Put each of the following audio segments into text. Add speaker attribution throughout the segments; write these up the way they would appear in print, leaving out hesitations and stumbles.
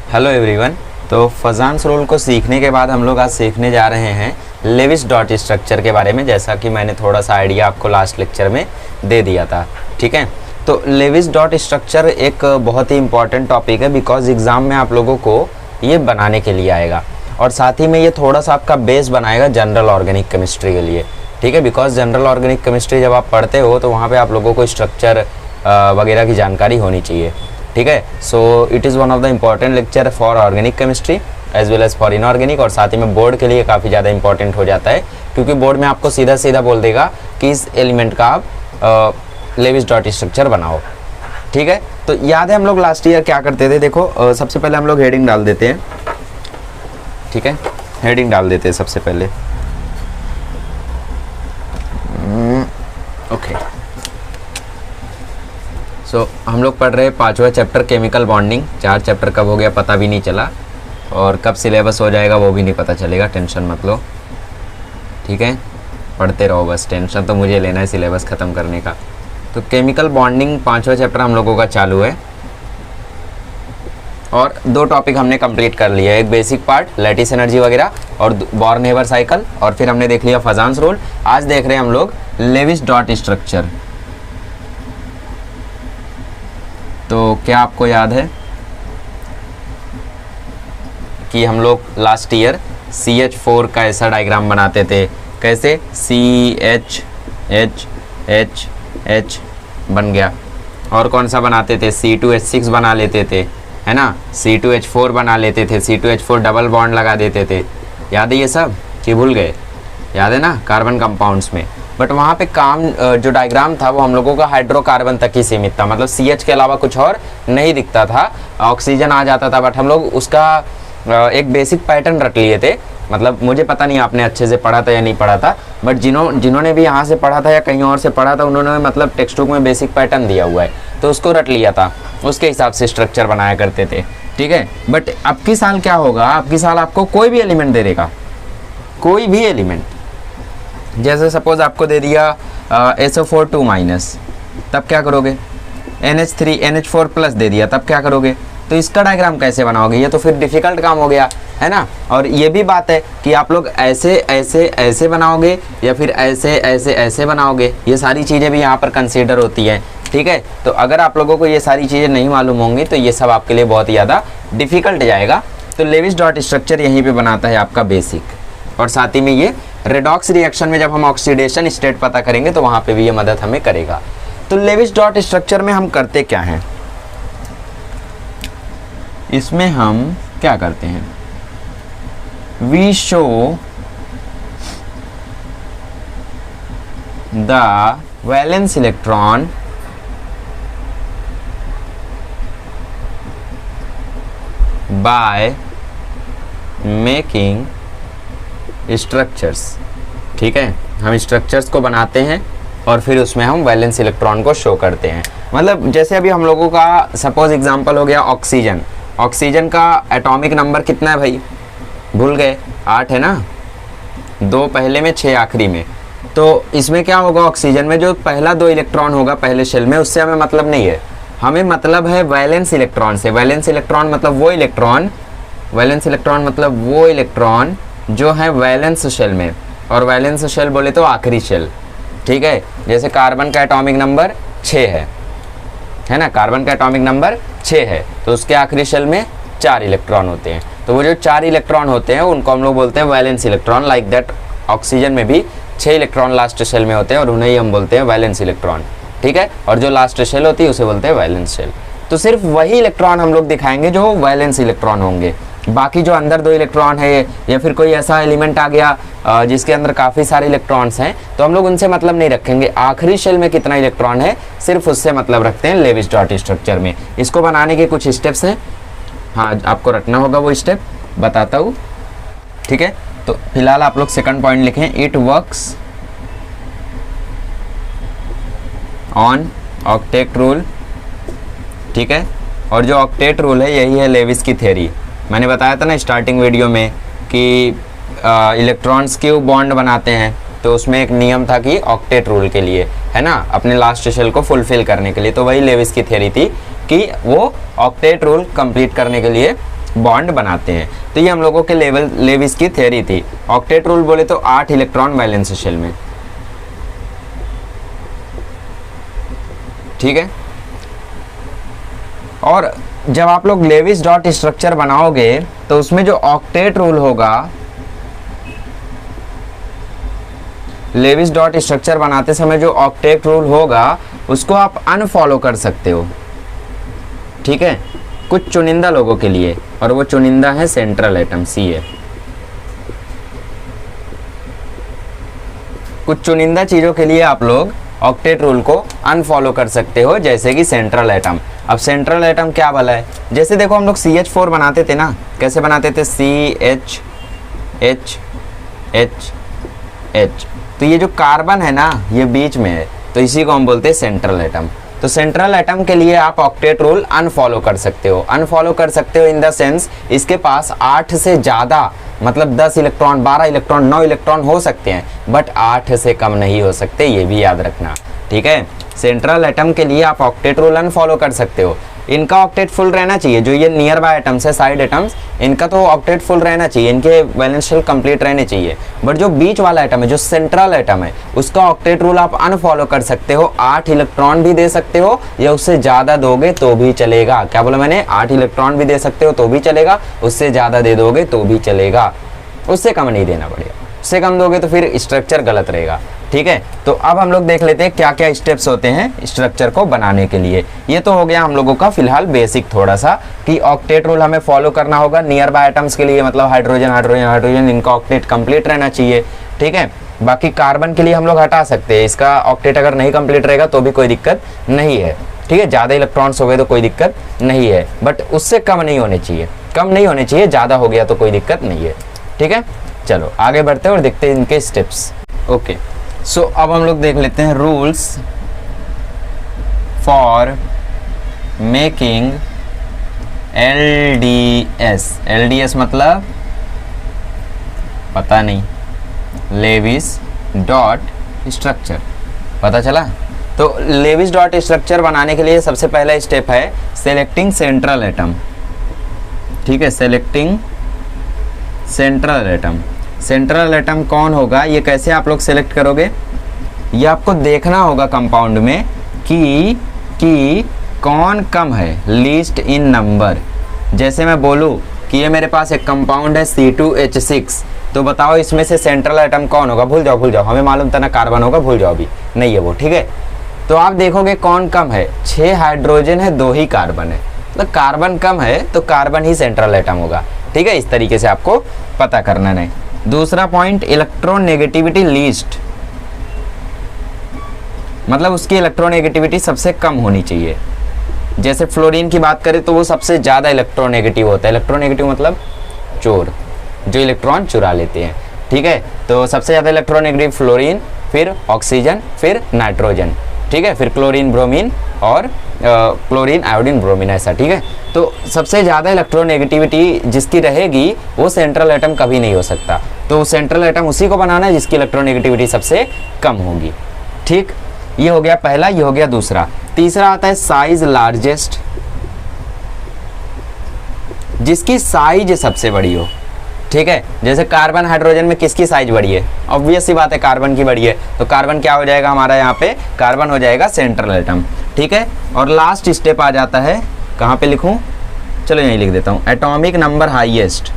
Speaker 1: Hello everyone. तो फजान्स rule को सीखने के बाद हम लोग आज सीखने जा रहे हैं लेविस डॉट स्ट्रक्चर के बारे में, जैसा कि मैंने थोड़ा सा आइडिया आपको लास्ट लेक्चर में दे दिया था। ठीक है, तो लेविस डॉट स्ट्रक्चर एक बहुत ही इंपॉर्टेंट टॉपिक है, बिकॉज एग्ज़ाम में आप लोगों को ये बनाने के लिए आएगा और साथ ही में ये थोड़ा सा आपका बेस बनाएगा जनरल ऑर्गेनिक केमिस्ट्री के लिए। ठीक है, बिकॉज जनरल ऑर्गेनिक केमिस्ट्री जब आप पढ़ते हो तो वहाँ पे आप लोगों को स्ट्रक्चर वगैरह की जानकारी होनी चाहिए। ठीक है, so it is one of the important lecture for organic chemistry as well as for inorganic, और साथ ही में बोर्ड के लिए काफ़ी ज़्यादा इंपॉर्टेंट हो जाता है, क्योंकि बोर्ड में आपको सीधा सीधा बोल देगा कि इस एलिमेंट का आप लेविस डॉट स्ट्रक्चर बनाओ। ठीक है, तो याद है हम लोग लास्ट ईयर क्या करते थे? देखो सबसे पहले हम लोग हेडिंग डाल देते हैं। ठीक है, हेडिंग डाल देते हैं सबसे पहले। ओके, सो हम लोग पढ़ रहे हैं 5वां चैप्टर केमिकल बॉन्डिंग। 4 चैप्टर कब हो गया पता भी नहीं चला, और कब सिलेबस हो जाएगा वो भी नहीं पता चलेगा, टेंशन मत लो। ठीक है, पढ़ते रहो बस, टेंशन तो मुझे लेना है सिलेबस ख़त्म करने का। तो केमिकल बॉन्डिंग 5वां चैप्टर हम लोगों का चालू है, और 2 टॉपिक हमने कंप्लीट कर लिया है, एक बेसिक पार्ट लैटिस एनर्जी वगैरह और बॉर्न-हेबर साइकिल, और फिर हमने देख लिया फजान्स रूल। आज देख रहे हैं हम लोग लेविस डॉट स्ट्रक्चर। तो क्या आपको याद है कि हम लोग लास्ट ईयर CH4 का ऐसा डायग्राम बनाते थे? कैसे? CH बन गया, और कौन सा बनाते थे? C2H6 बना लेते थे, है ना? C2H4 बना लेते थे, C2H4 डबल बॉन्ड लगा देते थे। याद है ये सब कि भूल गए? याद है ना, कार्बन कंपाउंड्स में। बट वहाँ पे काम जो डायग्राम था वो हम लोगों का हाइड्रोकार्बन तक ही सीमित था, मतलब CH के अलावा कुछ और नहीं दिखता था। ऑक्सीजन आ जाता था, बट हम लोग उसका एक बेसिक पैटर्न रट लिए थे। मतलब मुझे पता नहीं आपने अच्छे से पढ़ा था या नहीं पढ़ा था, बट जिन्होंने भी यहाँ से पढ़ा था या कहीं और से पढ़ा था, उन्होंने मतलब टेक्स्ट बुक में बेसिक पैटर्न दिया हुआ है, तो उसको रट लिया था, उसके हिसाब से स्ट्रक्चर बनाया करते थे। ठीक है, बट अब की साल क्या होगा? अब की साल आपको कोई भी एलिमेंट दे देगा, कोई भी एलिमेंट। जैसे सपोज आपको दे दिया SO4 2-, तब क्या करोगे? NH3 NH4 प्लस दे दिया, तब क्या करोगे? तो इसका डायग्राम कैसे बनाओगे? ये तो फिर डिफ़िकल्ट काम हो गया, है ना? और ये भी बात है कि आप लोग ऐसे ऐसे ऐसे बनाओगे या फिर ऐसे ऐसे ऐसे बनाओगे, ये सारी चीज़ें भी यहाँ पर कंसीडर होती हैं। ठीक है, तो अगर आप लोगों को ये सारी चीज़ें नहीं मालूम होंगी तो ये सब आपके लिए बहुत ज़्यादा डिफ़िकल्ट जाएगा। तो लेविस डॉट स्ट्रक्चर यहीं पे बनाता है आपका बेसिक, और साथ ही में ये रेडॉक्स रिएक्शन में जब हम ऑक्सीडेशन स्टेट पता करेंगे तो वहाँ पे भी ये मदद हमें करेगा। तो लेविस डॉट स्ट्रक्चर में हम करते क्या हैं? इसमें हम क्या करते हैं? We show the valence electron by making structures. ठीक है, हम स्ट्रक्चर्स को बनाते हैं और फिर उसमें हम वैलेंस इलेक्ट्रॉन को शो करते हैं। मतलब जैसे अभी हम लोगों का सपोज एग्जांपल हो गया ऑक्सीजन। ऑक्सीजन का एटॉमिक नंबर कितना है भाई? भूल गए? 8 है ना, 2 पहले में 6 आखिरी में। तो इसमें क्या होगा? ऑक्सीजन में जो पहला 2 इलेक्ट्रॉन होगा पहले शेल में, उससे हमें मतलब नहीं है, हमें मतलब है वैलेंस इलेक्ट्रॉन से। वैलेंस इलेक्ट्रॉन मतलब वो इलेक्ट्रॉन, वैलेंस इलेक्ट्रॉन मतलब वो इलेक्ट्रॉन जो है वैलेंस शेल में, और वैलेंस शेल बोले तो आखिरी शेल। ठीक है, जैसे कार्बन का एटॉमिक नंबर 6 है ना, कार्बन का एटॉमिक नंबर 6 है, तो उसके आखिरी शेल में 4 इलेक्ट्रॉन होते हैं। तो वो जो 4 इलेक्ट्रॉन होते हैं उनको हम लोग बोलते हैं valence electron. Like that oxygen में भी 6 इलेक्ट्रॉन लास्ट शेल में होते हैं और उन्हें ही हम बोलते हैं वैलेंस इलेक्ट्रॉन। ठीक है, और जो लास्ट शेल होती है उसे बोलते हैं वैलेंस शेल। तो सिर्फ वही इलेक्ट्रॉन हम लोग दिखाएंगे जो वैलेंस इलेक्ट्रॉन होंगे। बाकी जो अंदर 2 इलेक्ट्रॉन है या फिर कोई ऐसा एलिमेंट आ गया जिसके अंदर काफ़ी सारे इलेक्ट्रॉन्स हैं, तो हम लोग उनसे मतलब नहीं रखेंगे। आखिरी शेल में कितना इलेक्ट्रॉन है सिर्फ उससे मतलब रखते हैं लेविस डॉट स्ट्रक्चर में। इसको बनाने के कुछ स्टेप्स हैं, हाँ आपको रखना होगा, वो स्टेप बताता हूँ। ठीक है, तो फिलहाल आप लोग सेकंड पॉइंट लिखें, it works on octet rule. ठीक है, और जो ऑक्टेट रूल है यही है लेविस की थ्योरी। मैंने बताया था ना स्टार्टिंग वीडियो में कि इलेक्ट्रॉन्स क्यों बॉन्ड बनाते हैं, तो उसमें एक नियम था कि ऑक्टेट रूल के लिए, है ना, अपने लास्ट शेल को फुलफिल करने के लिए। तो वही लेविस की थ्योरी थी कि वो ऑक्टेट रूल कंप्लीट करने के लिए बॉन्ड बनाते हैं। तो ये हम लोगों के लेविस की थ्योरी थी। ऑक्टेट रूल बोले तो 8 इलेक्ट्रॉन वैलेंस शेल में, ठीक है। और जब आप लोग लेविस डॉट स्ट्रक्चर बनाओगे तो उसमें जो ऑक्टेट रूल होगा, लेविस डॉट स्ट्रक्चर बनाते समय जो ऑक्टेट रूल होगा उसको आप अनफॉलो कर सकते हो, ठीक है, कुछ चुनिंदा लोगों के लिए, और वो चुनिंदा है सेंट्रल एटम Ca। कुछ चुनिंदा चीज़ों के लिए आप लोग ऑक्टेट रूल को अनफॉलो कर सकते हो, जैसे कि सेंट्रल एटम। अब सेंट्रल एटम क्या भला है, जैसे देखो हम लोग CH4 बनाते थे ना, कैसे बनाते थे, CH तो ये जो कार्बन है ना ये बीच में है, तो इसी को हम बोलते हैं सेंट्रल एटम। तो सेंट्रल एटम के लिए आप ऑक्टेट रूल अनफॉलो कर सकते हो। अनफॉलो कर सकते हो इन द सेंस इसके पास 8 से ज़्यादा, मतलब 10 इलेक्ट्रॉन, 12 इलेक्ट्रॉन, 9 इलेक्ट्रॉन हो सकते हैं, बट 8 से कम नहीं हो सकते, ये भी याद रखना, ठीक है। सेंट्रल एटम के लिए आप ऑक्टेट रूल अनफॉलो कर सकते हो। इनका ऑक्टेट फुल रहना चाहिए, जो ये नियर बाय एटम्स है, साइड एटम्स, इनका तो ऑक्टेट फुल रहना चाहिए, इनके वैलेंस शेल कंप्लीट रहने चाहिए। बट जो बीच वाला एटम है, जो सेंट्रल एटम है, उसका ऑक्टेट रूल आप अनफॉलो कर सकते हो। 8 इलेक्ट्रॉन भी दे सकते हो या उससे ज़्यादा दोगे तो भी चलेगा। क्या बोला मैंने, 8 इलेक्ट्रॉन भी दे सकते हो तो भी चलेगा, उससे ज़्यादा दे दोगे तो भी चलेगा, उससे कम नहीं देना पड़ेगा। उससे कम दोगे तो फिर स्ट्रक्चर गलत रहेगा, ठीक है। तो अब हम लोग देख लेते हैं क्या क्या स्टेप्स होते हैं स्ट्रक्चर को बनाने के लिए। ये तो हो गया हम लोगों का फिलहाल बेसिक थोड़ा सा, कि ऑक्टेट रूल हमें फॉलो करना होगा नियर बाय एटम्स के लिए, मतलब हाइड्रोजन हाइड्रोजन हाइड्रोजन, इनका ऑक्टेट कंप्लीट रहना चाहिए, ठीक है। बाकी कार्बन के लिए हम लोग हटा सकते हैं, इसका ऑक्टेट अगर नहीं कंप्लीट रहेगा तो भी कोई दिक्कत नहीं है, ठीक है। ज़्यादा इलेक्ट्रॉन्स हो गए तो कोई दिक्कत नहीं है, बट उससे कम नहीं होने चाहिए, कम नहीं होने चाहिए, ज़्यादा हो गया तो कोई दिक्कत नहीं है, ठीक है। चलो आगे बढ़ते हैं और देखते हैं इनके स्टेप्स। ओके, सो अब हम लोग देख लेते हैं rules for making LDS। LDS मतलब पता नहीं, लेविस डॉट स्ट्रक्चर, पता चला। तो लेविस डॉट स्ट्रक्चर बनाने के लिए सबसे पहला स्टेप है सेलेक्टिंग सेंट्रल एटम, ठीक है, selecting central atom. Central atom कौन होगा, ये कैसे आप लोग सेलेक्ट करोगे, ये आपको देखना होगा कंपाउंड में कि कौन कम है, लीस्ट इन नंबर। जैसे मैं बोलूँ कि ये मेरे पास एक कंपाउंड है C2H6, तो बताओ इसमें से सेंट्रल एटम कौन होगा, भूल जाओ, हमें मालूम था ना कार्बन होगा, भूल जाओ, अभी नहीं है वो, ठीक है। तो आप देखोगे कौन कम है, 6 हाइड्रोजन है, 2 ही कार्बन है, मतलब कार्बन कम है तो कार्बन ही सेंट्रल एटम होगा, ठीक है। इस तरीके से आपको पता करना है। दूसरा पॉइंट, इलेक्ट्रोनेगेटिविटी लीस्ट, मतलब उसकी इलेक्ट्रोनेगेटिविटी सबसे कम होनी चाहिए। जैसे फ्लोरीन की बात करें तो वो सबसे ज़्यादा इलेक्ट्रोनेगेटिव होता है। इलेक्ट्रोनेगेटिव मतलब चोर, जो इलेक्ट्रॉन चुरा लेते हैं, ठीक है। तो सबसे ज़्यादा इलेक्ट्रोनेगेटिव फ्लोरीन, फिर ऑक्सीजन, फिर नाइट्रोजन, ठीक है, फिर क्लोरीन ब्रोमीन और क्लोरीन आयोडीन ब्रोमीन, ऐसा, ठीक है। तो सबसे ज़्यादा इलेक्ट्रोनेगेटिविटी जिसकी रहेगी वो सेंट्रल एटम कभी नहीं हो सकता। तो सेंट्रल एटम उसी को बनाना है जिसकी इलेक्ट्रोनेगेटिविटी सबसे कम होगी, ठीक। ये हो गया पहला, ये हो गया दूसरा। तीसरा आता है साइज लार्जेस्ट, जिसकी साइज सबसे बड़ी हो, ठीक है। जैसे कार्बन हाइड्रोजन में किसकी साइज बड़ी है, ऑब्वियस सी बात है कार्बन की बड़ी है, तो कार्बन क्या हो जाएगा हमारा यहाँ पे, कार्बन हो जाएगा सेंट्रल एटम, ठीक है। और लास्ट स्टेप आ जाता है, कहाँ पे लिखूँ, चलो यहीं लिख देता हूँ, atomic number highest,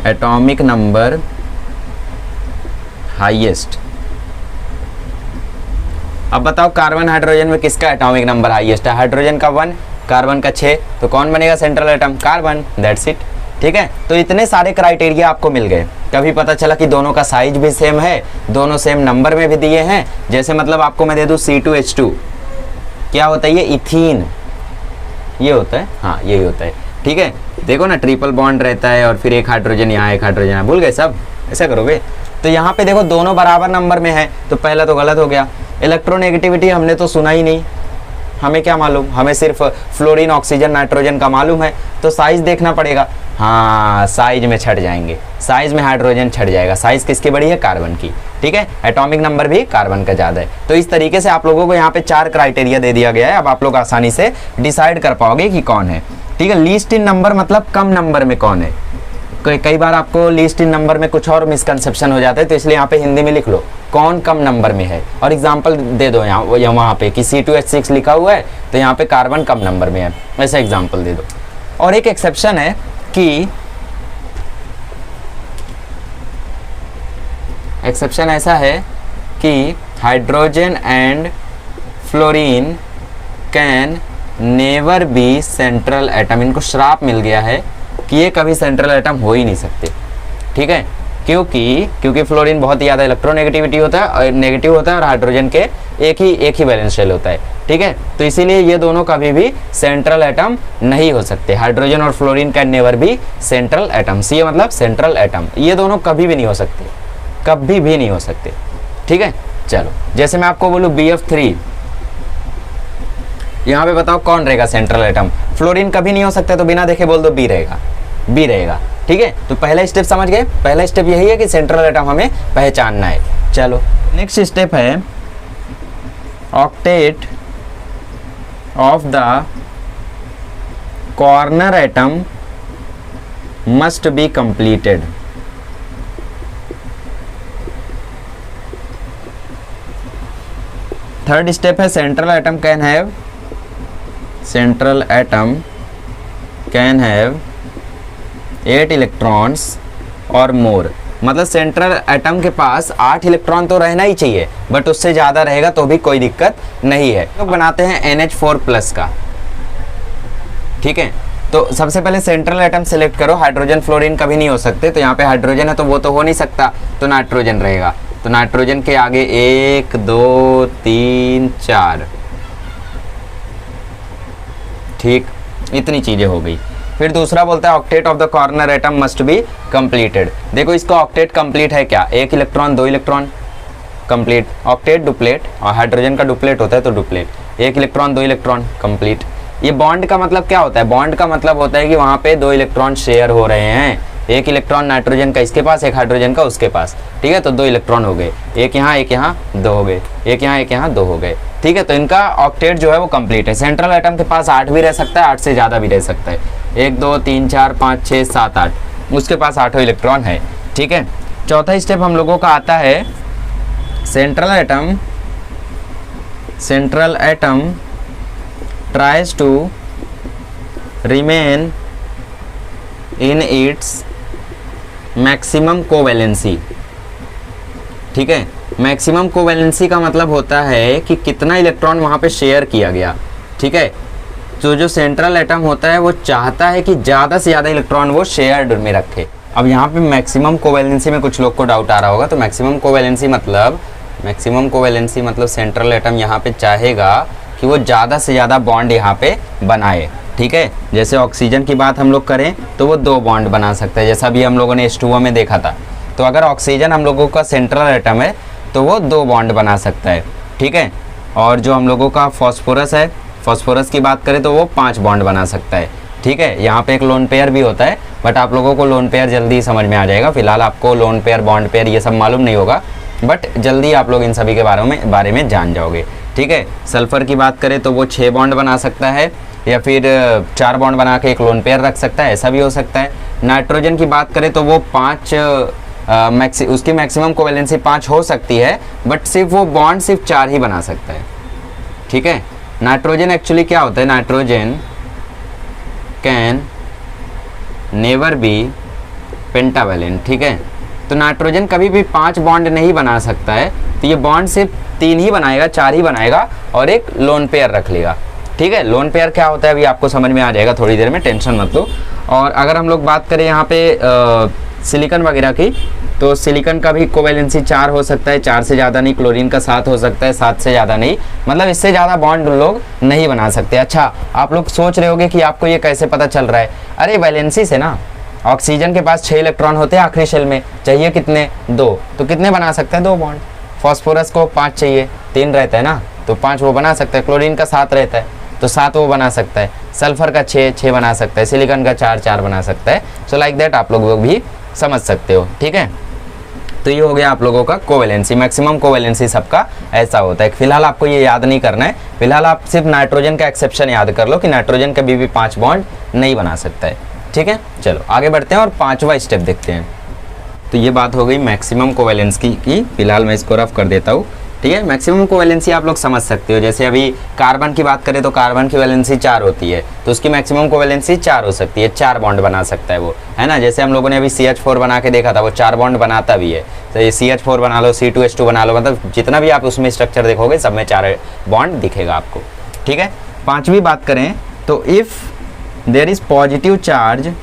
Speaker 1: atomic number highest. अब बताओ कार्बन हाइड्रोजन में किसका एटॉमिक नंबर हाईएस्ट है, हाइड्रोजन का 1, कार्बन का 6, तो कौन बनेगा central atom, carbon, that's it, ठीक है। तो इतने सारे क्राइटेरिया आपको मिल गए। कभी पता चला कि दोनों का साइज भी सेम है, दोनों सेम नंबर में भी दिए हैं। जैसे मतलब आपको मैं दे दूँ C2H2, क्या होता है ये, इथीन, ये होता है, हाँ यही होता है, ठीक है। देखो ना ट्रिपल बॉन्ड रहता है और फिर एक हाइड्रोजन यहाँ, एक हाइड्रोजन यहाँ, भूल गए सब, ऐसा करोगे। तो यहाँ पे देखो दोनों बराबर नंबर में है, तो पहला तो गलत हो गया। इलेक्ट्रोनेगेटिविटी हमने तो सुना ही नहीं, हमें क्या मालूम, हमें सिर्फ फ्लोरीन ऑक्सीजन नाइट्रोजन का मालूम है, तो साइज देखना पड़ेगा। हाँ साइज में छट जाएंगे, साइज में हाइड्रोजन छट जाएगा। साइज किसकी बड़ी है, कार्बन की, ठीक है। एटॉमिक नंबर भी कार्बन का ज़्यादा है। तो इस तरीके से आप लोगों को यहाँ पे 4 क्राइटेरिया दे दिया गया है। अब आप लोग आसानी से डिसाइड कर पाओगे कि कौन है। ठीक है। लीस्ट इन नंबर मतलब कम नंबर में कौन है। कई बार आपको लीस्ट इन नंबर में कुछ और मिसकंसेप्शन हो जाता है, तो इसलिए यहाँ पे हिंदी में लिख लो कौन कम नंबर में है, और एग्जांपल दे दो यहाँ वहाँ पे कि C2H6 लिखा हुआ है तो यहाँ पे कार्बन कम नंबर में है, ऐसा एग्जांपल दे दो। और एक एक्सेप्शन है कि एक्सेप्शन ऐसा है कि hydrogen and fluorine can never be central atom. इनको श्राप मिल गया है कि ये कभी सेंट्रल एटम हो ही नहीं सकते, ठीक है। क्योंकि फ्लोरीन बहुत ही ज़्यादा इलेक्ट्रोनेगेटिविटी होता है और नेगेटिव होता है, और हाइड्रोजन के एक ही वैलेंस शेल होता है, ठीक है। तो इसीलिए ये दोनों कभी भी सेंट्रल एटम नहीं हो सकते। हाइड्रोजन और fluorine can never be central atom. C मतलब सेंट्रल एटम, ये दोनों कभी भी नहीं हो सकते, कभी भी नहीं हो सकते, ठीक है। चलो जैसे मैं आपको बोलूँ BF3, यहाँ पे बताओ कौन रहेगा सेंट्रल एटम। फ्लोरीन कभी नहीं हो सकता, तो बिना देखे बोल दो बी रहेगा, ठीक है। तो पहला स्टेप समझ गए, पहला स्टेप यही है कि सेंट्रल एटम हमें पहचानना है। चलो नेक्स्ट स्टेप है octet of the corner atom must be completed. Third step है central atom can have 8 electrons और मोर। मतलब सेंट्रल एटम के पास 8 इलेक्ट्रॉन तो रहना ही चाहिए, बट उससे ज़्यादा रहेगा तो भी कोई दिक्कत नहीं है। तो बनाते हैं NH4+ का, ठीक है। तो सबसे पहले सेंट्रल एटम सेलेक्ट करो। हाइड्रोजन फ्लोरीन कभी नहीं हो सकते, तो यहाँ पे हाइड्रोजन है तो वो तो हो नहीं सकता, तो नाइट्रोजन रहेगा। तो नाइट्रोजन के आगे 1 2 3 4, ठीक, इतनी चीज़ें हो गई। फिर दूसरा बोलता है octet of the corner atom must be completed. देखो इसका ऑक्टेट कंप्लीट है क्या, 1 electron 2 electron complete. Octet duplet, और हाइड्रोजन का डुप्लेट होता है तो डुप्लेट, 1 इलेक्ट्रॉन 2 इलेक्ट्रॉन कंप्लीट। ये बॉन्ड का मतलब क्या होता है, बॉन्ड का मतलब होता है कि वहाँ पे 2 इलेक्ट्रॉन शेयर हो रहे हैं, 1 इलेक्ट्रॉन नाइट्रोजन का इसके पास, 1 हाइड्रोजन का उसके पास, ठीक है। तो 2 इलेक्ट्रॉन हो गए, एक यहाँ 2 हो गए, एक यहाँ 2 हो गए, ठीक है। तो इनका ऑक्टेट जो है वो कंप्लीट है। सेंट्रल एटम के पास 8 भी रह सकता है, 8 से ज़्यादा भी रह सकता है, 1 2 3 4 5 6 7 8, उसके पास 8 इलेक्ट्रॉन है, ठीक है। चौथा स्टेप हम लोगों का आता है central atom tries to remain in its maximum covalency, ठीक है। मैक्सिमम कोवैलेंसी का मतलब होता है कि कितना इलेक्ट्रॉन वहाँ पे शेयर किया गया, ठीक है। तो जो सेंट्रल एटम होता है वो चाहता है कि ज़्यादा से ज़्यादा इलेक्ट्रॉन वो शेयर्ड में रखे। अब यहाँ पे मैक्सिमम कोवैलेंसी में कुछ लोग को डाउट आ रहा होगा, तो मैक्सिमम कोवैलेंसी मतलब सेंट्रल एटम यहाँ पे चाहेगा कि वो ज़्यादा से ज़्यादा बॉन्ड यहाँ पे बनाए, ठीक है। जैसे ऑक्सीजन की बात हम लोग करें तो वो 2 बॉन्ड बना सकता है, जैसा भी हम लोगों ने H2O में देखा था। तो अगर ऑक्सीजन हम लोगों का सेंट्रल एटम है तो वो 2 बॉन्ड बना सकता है, ठीक है। और जो हम लोगों का फॉस्फोरस है, फॉस्फोरस की बात करें तो वो 5 बॉन्ड बना सकता है, ठीक है। यहाँ पे एक लोन पेयर भी होता है, बट आप लोगों को लोन पेयर जल्दी समझ में आ जाएगा। फिलहाल आपको लोन पेयर, बॉन्ड पेयर ये सब मालूम नहीं होगा, बट जल्दी आप लोग इन सभी के बारे में जान जाओगे, ठीक है। सल्फर की बात करें तो वो 6 बॉन्ड बना सकता है, या फिर 4 बॉन्ड बना के एक लोन पेयर रख सकता है, ऐसा भी हो सकता है। नाइट्रोजन की बात करें तो वो 5 उसकी मैक्सिमम कोवैलेंसी 5 हो सकती है, बट सिर्फ वो बॉन्ड सिर्फ 4 ही बना सकता है, ठीक है। नाइट्रोजन एक्चुअली क्या होता है, nitrogen can never B pentavalent, ठीक है। तो नाइट्रोजन कभी भी 5 बॉन्ड नहीं बना सकता है, तो ये बॉन्ड सिर्फ 3 ही बनाएगा, 4 ही बनाएगा और एक लोन पेयर रख लेगा, ठीक है। लोन पेयर क्या होता है अभी आपको समझ में आ जाएगा थोड़ी देर में, टेंशन मत लो। और अगर हम लोग बात करें यहाँ पे सिलिकॉन वगैरह की, तो सिलिकॉन का भी कोवैलेंसी 4 हो सकता है, 4 से ज़्यादा नहीं। क्लोरीन का 7 हो सकता है, 7 से ज़्यादा नहीं, मतलब इससे ज़्यादा बॉन्ड लोग नहीं बना सकते। अच्छा, आप लोग सोच रहे होगे कि आपको ये कैसे पता चल रहा है। अरे वैलेंसी से ना, ऑक्सीजन के पास 6 इलेक्ट्रॉन होते हैं आखिरी शेल में, चाहिए कितने, 2, तो कितने बना सकते हैं, 2 बॉन्ड। फॉस्फोरस को 5 चाहिए, 3 रहता है ना, तो 5 वो बना सकता है। क्लोरीन का 7 रहता है तो 7 वो बना सकता है। सल्फर का 6 बना सकता है। सिलिकॉन का 4 बना सकता है। सो लाइक दैट आप लोग भी समझ सकते हो, ठीक है। तो ये हो गया आप लोगों का कोवेलेंसी, मैक्सिमम कोवेलेंसी सबका ऐसा होता है। फिलहाल आपको ये याद नहीं करना है, फिलहाल आप सिर्फ नाइट्रोजन का एक्सेप्शन याद कर लो कि नाइट्रोजन कभी भी 5 बॉन्ड नहीं बना सकता है, ठीक है। चलो आगे बढ़ते हैं और 5वां स्टेप देखते हैं। तो ये बात हो गई मैक्सिमम कोवेलेंसी की, फिलहाल मैं इसको रफ कर देता हूँ, ठीक है। मैक्सिमम कोवेलेंसी आप लोग समझ सकते हो, जैसे अभी कार्बन की बात करें तो कार्बन की वैलेंसी 4 होती है, तो उसकी मैक्सिमम कोवेलेंसी 4 हो सकती है, 4 बॉन्ड बना सकता है वो, है ना। जैसे हम लोगों ने अभी CH4 बना के देखा था, वो 4 बॉन्ड बनाता भी है, तो ये CH4 बना लो, C2H2 बना लो, मतलब जितना भी आप उसमें स्ट्रक्चर देखोगे सब में 4 बॉन्ड दिखेगा आपको, ठीक है। 5वीं बात करें तो if there is positive charge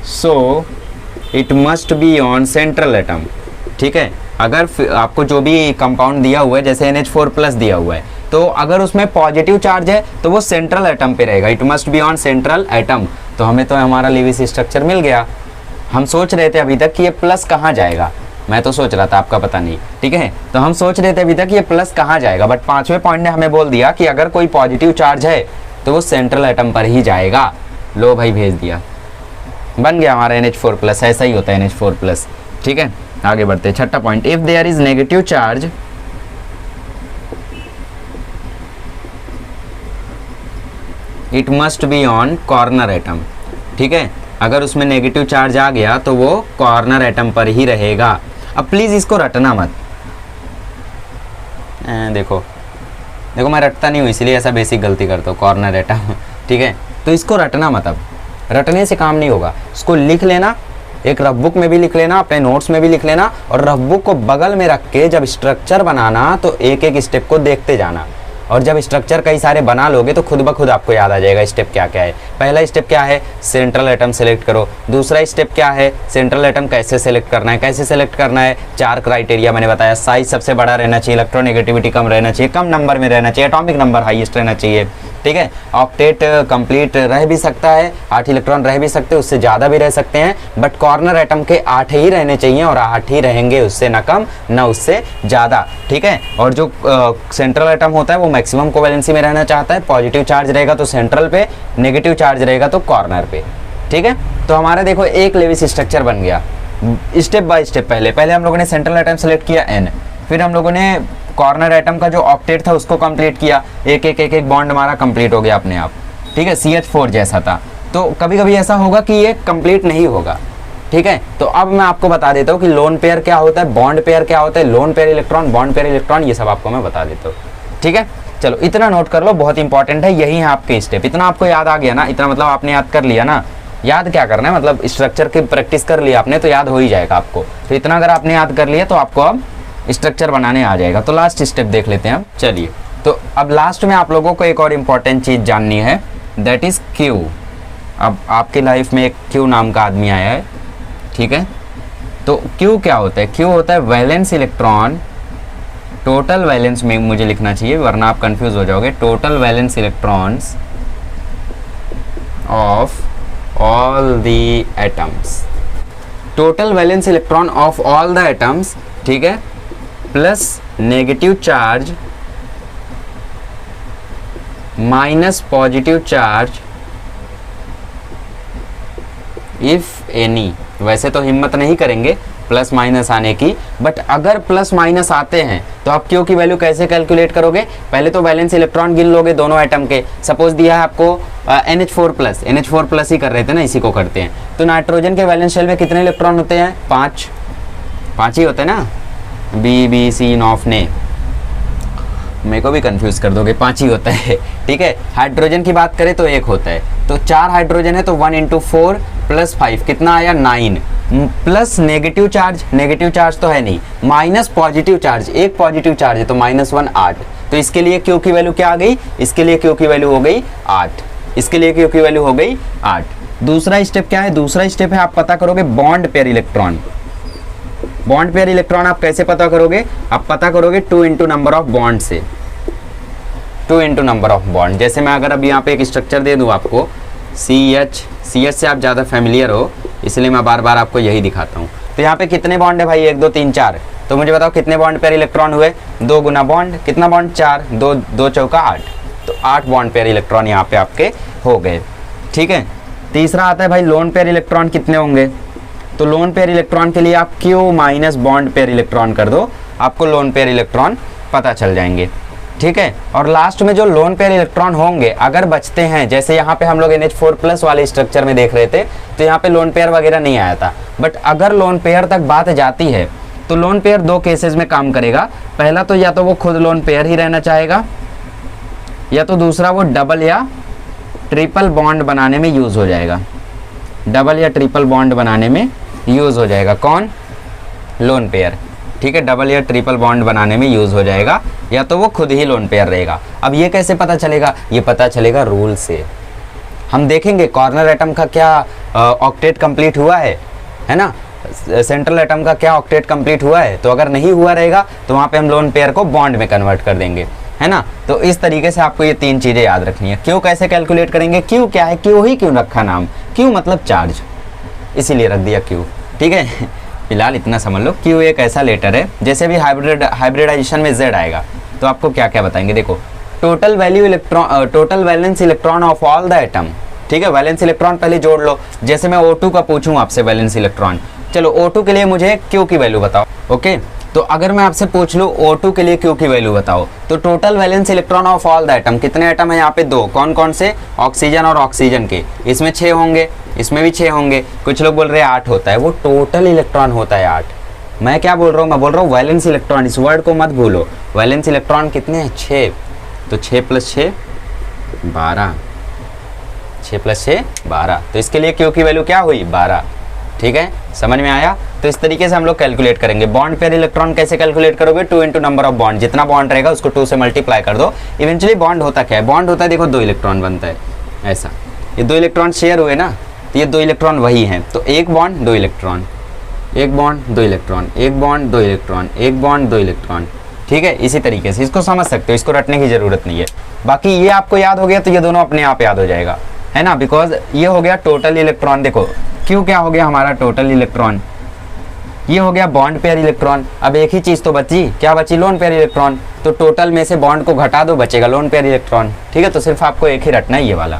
Speaker 1: so it must be on central atom, ठीक है। अगर आपको जो भी कंपाउंड दिया हुआ है, जैसे NH4+ दिया हुआ है, तो अगर उसमें पॉजिटिव चार्ज है तो वो सेंट्रल एटम पे रहेगा, it must be on central atom. तो हमें तो हमारा लेविस स्ट्रक्चर मिल गया। हम सोच रहे थे अभी तक कि ये प्लस कहाँ जाएगा, मैं तो सोच रहा था, आपका पता नहीं, ठीक है। तो हम सोच रहे थे अभी तक ये प्लस कहाँ जाएगा, बट 5वें पॉइंट ने हमें बोल दिया कि अगर कोई पॉजिटिव चार्ज है तो वो सेंट्रल एटम पर ही जाएगा। लो भाई भेज दिया, बन गया हमारा NH4+, ऐसा ही होता है NH4+, ठीक है। आगे बढ़ते हैं 6ठा point, if there is negative charge it must be on corner atom, ठीक है। अगर उसमें नेगेटिव चार्ज आ गया तो वो कॉर्नर एटम पर ही रहेगा। अब प्लीज इसको रटना मत, देखो देखो मैं रटता नहीं हूँ इसलिए ऐसा बेसिक गलती करता हूँ, कॉर्नर एटम, ठीक है। तो इसको रटना मत, अब रटने से काम नहीं होगा, इसको लिख लेना, एक रफ बुक में भी लिख लेना, अपने नोट्स में भी लिख लेना, और रफ बुक को बगल में रख के जब स्ट्रक्चर बनाना तो एक एक स्टेप को देखते जाना, और जब स्ट्रक्चर कई सारे बना लोगे तो खुद ब खुद आपको याद आ जाएगा स्टेप क्या क्या है। पहला स्टेप क्या है, सेंट्रल एटम सेलेक्ट करो। दूसरा स्टेप क्या है, सेंट्रल एटम कैसे सेलेक्ट करना है, कैसे सेलेक्ट करना है, 4 क्राइटेरिया मैंने बताया, साइज सबसे बड़ा रहना चाहिए, इलेक्ट्रोनेगेटिविटी कम रहना चाहिए, कम नंबर में रहना चाहिए, एटॉमिक नंबर हाईएस्ट रहना चाहिए, ठीक है। ऑक्टेट कंप्लीट रह भी सकता है, 8 इलेक्ट्रॉन रह भी सकते हैं, उससे ज़्यादा भी रह सकते हैं, बट कॉर्नर एटम के 8 ही रहने चाहिए, और 8 ही रहेंगे, उससे ना कम ना उससे ज़्यादा, ठीक है। और जो सेंट्रल एटम होता है वो मैक्सिमम कोवेलेंसी में रहना चाहता है, पॉजिटिव चार्ज रहेगा तो सेंट्रल पे, नेगेटिव चार्ज रहेगा तो कॉर्नर पे, ठीक है। तो हमारा देखो एक लेविस स्ट्रक्चर बन गया स्टेप बाय स्टेप। पहले हम लोगों ने सेंट्रल एटम सेलेक्ट किया N, फिर हम लोगों ने कॉर्नर एटम का जो ऑक्टेट था उसको कंप्लीट किया, एक बॉन्ड हमारा कंप्लीट हो गया अपने आप, ठीक है। CH4 जैसा था, तो कभी कभी ऐसा होगा कि ये कंप्लीट नहीं होगा, ठीक है। तो अब मैं आपको बता देता हूँ कि लोन पेयर क्या होता है, बॉन्ड पेयर क्या होता है, loan pair electron, bond pair electron, ये सब आपको मैं बता देता हूँ, ठीक है। चलो इतना नोट कर लो, बहुत इंपॉर्टेंट है, यही है आपके स्टेप। इतना आपको याद आ गया ना, इतना मतलब आपने याद कर लिया ना, याद क्या करना है, मतलब स्ट्रक्चर की प्रैक्टिस कर लिया आपने तो याद हो ही जाएगा आपको। तो इतना अगर आपने याद कर लिया तो आपको अब स्ट्रक्चर बनाने आ जाएगा। तो लास्ट स्टेप देख लेते हैं अब, चलिए। तो अब लास्ट में आप लोगों को एक और इम्पॉर्टेंट चीज़ जाननी है, दैट इज़ Q। अब आपकी लाइफ में एक Q नाम का आदमी आया है, ठीक है। तो Q क्या होता है, Q होता है वैलेंस इलेक्ट्रॉन, टोटल वैलेंस में मुझे लिखना चाहिए वरना आप कंफ्यूज हो जाओगे, total valence electrons of all the atoms, total valence electron of all the atoms, ठीक है, plus negative charge minus positive charge if any. वैसे तो हिम्मत नहीं करेंगे प्लस माइनस आने की, बट अगर प्लस माइनस आते हैं तो आप Q की वैल्यू कैसे कैलकुलेट करोगे, पहले तो वैलेंस इलेक्ट्रॉन गिन लोगे दोनों एटम के। सपोज दिया है आपको NH4+ ही कर रहे थे ना, इसी को करते हैं। तो नाइट्रोजन के वैलेंस शेल में कितने इलेक्ट्रॉन होते हैं, 5 ही होते हैं ना, B ऑफ ने, मेरे को भी कंफ्यूज कर दोगे, 5 ही होता है, ठीक है। हाइड्रोजन की बात करें तो 1 होता है, तो 4 हाइड्रोजन है तो 1 × 4 + 5 कितना आया, 9, प्लस नेगेटिव चार्ज तो है नहीं, माइनस पॉजिटिव चार्ज, एक पॉजिटिव चार्ज है तो -1 8। तो इसके लिए Q की वैल्यू क्या आ गई, इसके लिए Q की वैल्यू हो गई 8, इसके लिए Q की वैल्यू हो गई 8। दूसरा स्टेप क्या है, दूसरा स्टेप है आप पता करोगे bond pair electron. Bond pair electron आप कैसे पता करोगे, आप पता करोगे 2 × नंबर ऑफ बॉन्ड से, 2 × नंबर ऑफ बॉन्ड। जैसे मैं अगर अब यहाँ पे एक स्ट्रक्चर दे दूँ आपको, CH से आप ज़्यादा फैमिलियर हो इसलिए मैं बार बार आपको यही दिखाता हूँ। तो यहाँ पे कितने बॉन्ड है भाई, 1 2 3 4, तो मुझे बताओ कितने बॉन्ड पेयर इलेक्ट्रॉन हुए, 2 गुना बॉन्ड, कितना बॉन्ड 4, 2 चौका 8, तो 8 बॉन्ड पेयर इलेक्ट्रॉन यहाँ पे आपके हो गए, ठीक है। तीसरा आता है भाई लोन पेयर इलेक्ट्रॉन कितने होंगे, तो लोन पेयर इलेक्ट्रॉन के लिए आप Q minus bond pair electron कर दो, आपको लोन पेयर इलेक्ट्रॉन पता चल जाएंगे, ठीक है। और लास्ट में जो लोन पेयर इलेक्ट्रॉन होंगे अगर बचते हैं, जैसे यहाँ पे हम लोग NH4+ वाले स्ट्रक्चर में देख रहे थे, तो यहाँ पे लोन पेयर वगैरह नहीं आया था, बट अगर लोन पेयर तक बात जाती है तो लोन पेयर दो केसेस में काम करेगा। पहला तो या तो वो खुद लोन पेयर ही रहना चाहेगा, या तो दूसरा वो डबल या ट्रिपल बॉन्ड बनाने में यूज हो जाएगा, डबल या ट्रिपल बॉन्ड बनाने में यूज हो जाएगा। कौन? लोन पेयर, ठीक है, डबल या ट्रिपल बॉन्ड बनाने में यूज हो जाएगा, या तो वो खुद ही लोन पेयर रहेगा। अब ये कैसे पता चलेगा? ये पता चलेगा रूल से। हम देखेंगे कॉर्नर एटम का क्या ऑक्टेट कंप्लीट हुआ है ना, सेंट्रल एटम का क्या ऑक्टेट कंप्लीट हुआ है, तो अगर नहीं हुआ रहेगा तो वहाँ पे हम लोन पेयर को बॉन्ड में कन्वर्ट कर देंगे, है ना। तो इस तरीके से आपको ये तीन चीज़ें याद रखनी है। क्यू कैसे कैलकुलेट करेंगे? क्यू क्या है? क्यू ही क्यों रखा नाम, क्यू मतलब चार्ज, इसीलिए रख दिया क्यू, ठीक है। फिलहाल इतना समझ लो। क्यू एक ऐसा लेटर है, जैसे भी हाइब्रिडाइजेशन में जेड आएगा तो आपको क्या क्या बताएंगे। देखो, total value electron, total valence electron of all the atom, ठीक है। वैलेंस इलेक्ट्रॉन पहले जोड़ लो। जैसे मैं O2 का पूछूं आपसे वैलेंस इलेक्ट्रॉन, चलो O2 के लिए मुझे Q की वैल्यू बताओ, ओके। तो अगर मैं आपसे पूछ लूँ O2 के लिए Q की वैल्यू बताओ, तो total valence electron of all the atom, कितने एटम है यहाँ पे? दो। कौन कौन से? ऑक्सीजन और ऑक्सीजन के। इसमें 6 होंगे, इसमें भी 6 होंगे। कुछ लोग बोल रहे हैं 8 होता है, वो टोटल इलेक्ट्रॉन होता है 8। मैं क्या बोल रहा हूँ? मैं बोल रहा हूँ वैलेंस इलेक्ट्रॉन, इस वर्ड को मत भूलो। वैलेंस इलेक्ट्रॉन कितने हैं? 6। तो 6 + 6 12, 6 + 6 12। तो इसके लिए Q की वैल्यू क्या हुई? 12, ठीक है। समझ में आया? तो इस तरीके से हम लोग कैलकुलेट करेंगे। बॉन्ड पेयर इलेक्ट्रॉन कैसे कैलकुलेट करोगे? 2 × नंबर ऑफ बॉन्ड, जितना बॉन्ड रहेगा उसको 2 से मल्टीप्लाई कर दो। इवेंचुअली बॉन्ड होता क्या है? बॉन्ड होता है, देखो 2 इलेक्ट्रॉन बनता है ऐसा, ये 2 इलेक्ट्रॉन शेयर हुए ना, तो ये 2 इलेक्ट्रॉन वही हैं। तो एक बॉन्ड 2 इलेक्ट्रॉन, एक बॉन्ड 2 इलेक्ट्रॉन, एक बॉन्ड 2 इलेक्ट्रॉन, एक बॉन्ड 2 इलेक्ट्रॉन, ठीक है। इसी तरीके से इसको समझ सकते हो, इसको रटने की जरूरत नहीं है। बाकी ये आपको याद हो गया तो ये दोनों अपने आप याद हो जाएगा, है ना, बिकॉज ये हो गया टोटल इलेक्ट्रॉन। देखो क्यू क्या हो गया हमारा? Total electron. ये हो गया बॉन्ड पेयर इलेक्ट्रॉन। अब एक ही चीज़ तो बची, क्या बची? Loan pair electron. तो टोटल में से बॉन्ड को घटा दो, बचेगा लोन पेयर इलेक्ट्रॉन, ठीक है। तो सिर्फ आपको एक ही रटना है, ये वाला।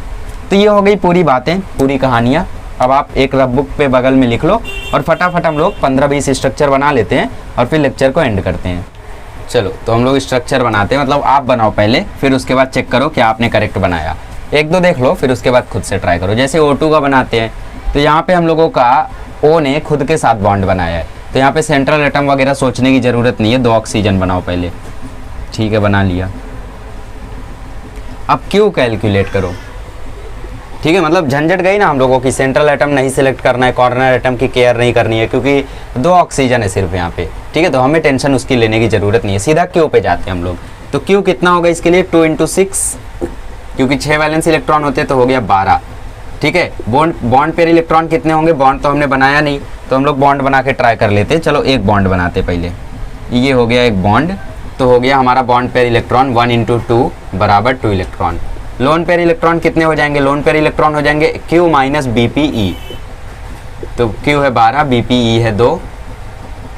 Speaker 1: तो ये हो गई पूरी बातें, पूरी कहानियाँ। अब आप एक रफ बुक पे बगल में लिख लो और फटाफट हम लोग 15-20 स्ट्रक्चर बना लेते हैं और फिर लेक्चर को एंड करते हैं। चलो तो हम लोग स्ट्रक्चर बनाते हैं, मतलब आप बनाओ पहले, फिर उसके बाद चेक करो क्या आपने करेक्ट बनाया। 1-2 देख लो, फिर उसके बाद खुद से ट्राई करो। जैसे O2 का बनाते हैं, तो यहाँ पे हम लोगों का O ने खुद के साथ बॉन्ड बनाया है, तो यहाँ पे सेंट्रल एटम वगैरह सोचने की ज़रूरत नहीं है। 2 ऑक्सीजन बनाओ पहले, ठीक है, बना लिया। अब Q कैलकुलेट करो, ठीक है। मतलब झंझट गई ना हम लोगों की, सेंट्रल एटम नहीं सिलेक्ट करना है, कॉर्नर एटम की केयर नहीं करनी है, क्योंकि 2 ऑक्सीजन है सिर्फ यहाँ पे, ठीक है। तो हमें टेंशन उसकी लेने की ज़रूरत नहीं है, सीधा Q पे जाते हैं हम लोग। तो Q कितना होगा इसके लिए? 2 × 6, क्योंकि 6 वैलेंस इलेक्ट्रॉन होते हैं तो हो गया 12, ठीक है। बॉन्ड पेयर इलेक्ट्रॉन कितने होंगे? बॉन्ड तो हमने बनाया नहीं, तो हम लोग बॉन्ड बना के ट्राई कर लेते हैं। चलो एक बॉन्ड बनाते पहले। ये हो गया एक बॉन्ड, तो हो गया हमारा bond pair electron 1 × 2 = 2 electron. Loan pair electron कितने हो जाएंगे? लोन पेयर इलेक्ट्रॉन हो जाएंगे Q - BPE। तो Q है 12, BPE है 2,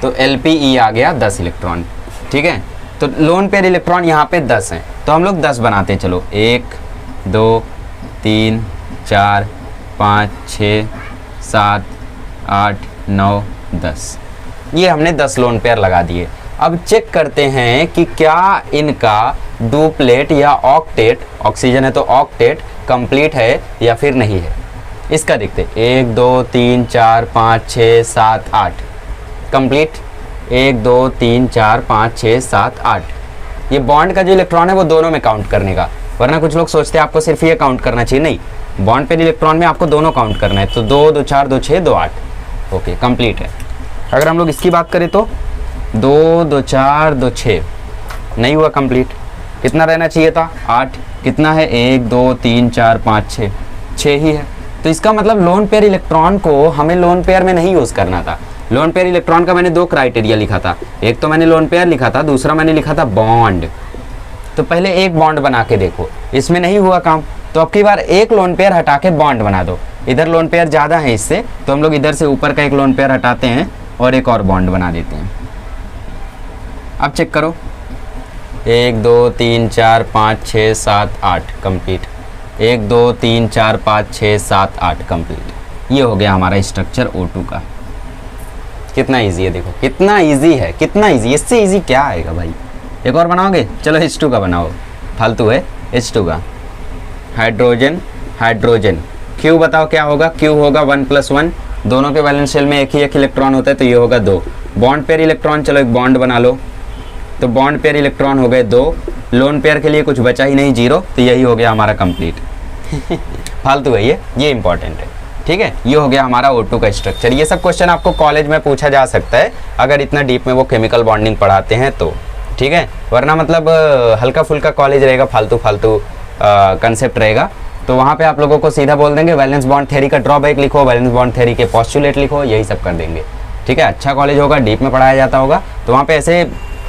Speaker 1: तो LPE आ गया 10 इलेक्ट्रॉन, ठीक है। तो लोन पेयर इलेक्ट्रॉन यहाँ पे 10 हैं, तो हम लोग 10 बनाते हैं। चलो 1 2 3 4 5 6 7 8 9 10, ये हमने 10 लोन पेयर लगा दिए। अब चेक करते हैं कि क्या इनका डुप्लेट या ऑक्टेट, ऑक्सीजन है तो ऑक्टेट कंप्लीट है या फिर नहीं है। इसका देखते 1 2 3 4 5 6 7 8 कंप्लीट। 1 2 3 4 5 6 7 8। ये बॉन्ड का जो इलेक्ट्रॉन है वो दोनों में काउंट करने का, वरना कुछ लोग सोचते हैं आपको सिर्फ ये काउंट करना चाहिए। नहीं, बॉन्ड पेयर इलेक्ट्रॉन में आपको दोनों काउंट करना है। तो 2 2 4 2 6 2 8, ओके कंप्लीट है। अगर हम लोग इसकी बात करें तो 2 2 4 2 6 नहीं हुआ कंप्लीट। कितना रहना चाहिए था? 8। कितना है? 1 2 3 4 5 6, 6 ही है। तो इसका मतलब लोन पेयर इलेक्ट्रॉन को हमें लोन पेयर में नहीं यूज़ करना था। लोन पेयर इलेक्ट्रॉन का मैंने 2 क्राइटेरिया लिखा था, एक तो मैंने लोन पेयर लिखा था, दूसरा मैंने लिखा था बॉन्ड। तो पहले एक बॉन्ड बना के देखो, इसमें नहीं हुआ काम, तो अब की बार एक लोन पेयर हटा के बॉन्ड बना दो। इधर लोन पेयर ज़्यादा है इससे, तो हम लोग इधर से ऊपर का एक लोन पेयर हटाते हैं और एक और बॉन्ड बना देते हैं। अब चेक करो 1 2 3 4 5 6 7 8 कंप्लीट। 1 2 3 4 5 6 7 8 कंप्लीट। ये हो गया हमारा स्ट्रक्चर O2 का। कितना इजी है देखो, कितना इजी है, कितना इजी, इससे इजी क्या आएगा भाई। एक और बनाओगे, चलो H2 का बनाओ, फालतू है H2 का। हाइड्रोजन हाइड्रोजन, Q बताओ क्या होगा, Q होगा 1+1, दोनों के वैलेंस शेल में एक ही इलेक्ट्रॉन होता है तो ये होगा 2। बॉन्ड पेयर इलेक्ट्रॉन, चलो एक बॉन्ड बना लो, तो बॉन्ड पेयर इलेक्ट्रॉन हो गए 2। लोन पेयर के लिए कुछ बचा ही नहीं, 0, तो यही हो गया हमारा कंप्लीट। फालतू है ये इंपॉर्टेंट है, ठीक है। ये हो गया हमारा O2 का स्ट्रक्चर। ये सब क्वेश्चन आपको कॉलेज में पूछा जा सकता है अगर इतना डीप में वो केमिकल बॉन्डिंग पढ़ाते हैं तो, ठीक है। वरना मतलब हल्का फुल्का कॉलेज रहेगा, फालतू फालतू कंसेप्ट रहेगा, तो वहाँ पे आप लोगों को सीधा बोल देंगे वैलेंस बॉन्ड थ्योरी का ड्रॉबैक लिखो, वैलेंस बॉन्ड थ्योरी के पोस्टुलेट लिखो, यही सब कर देंगे, ठीक है। अच्छा कॉलेज होगा, डीप में पढ़ाया जाता होगा, तो वहाँ पे ऐसे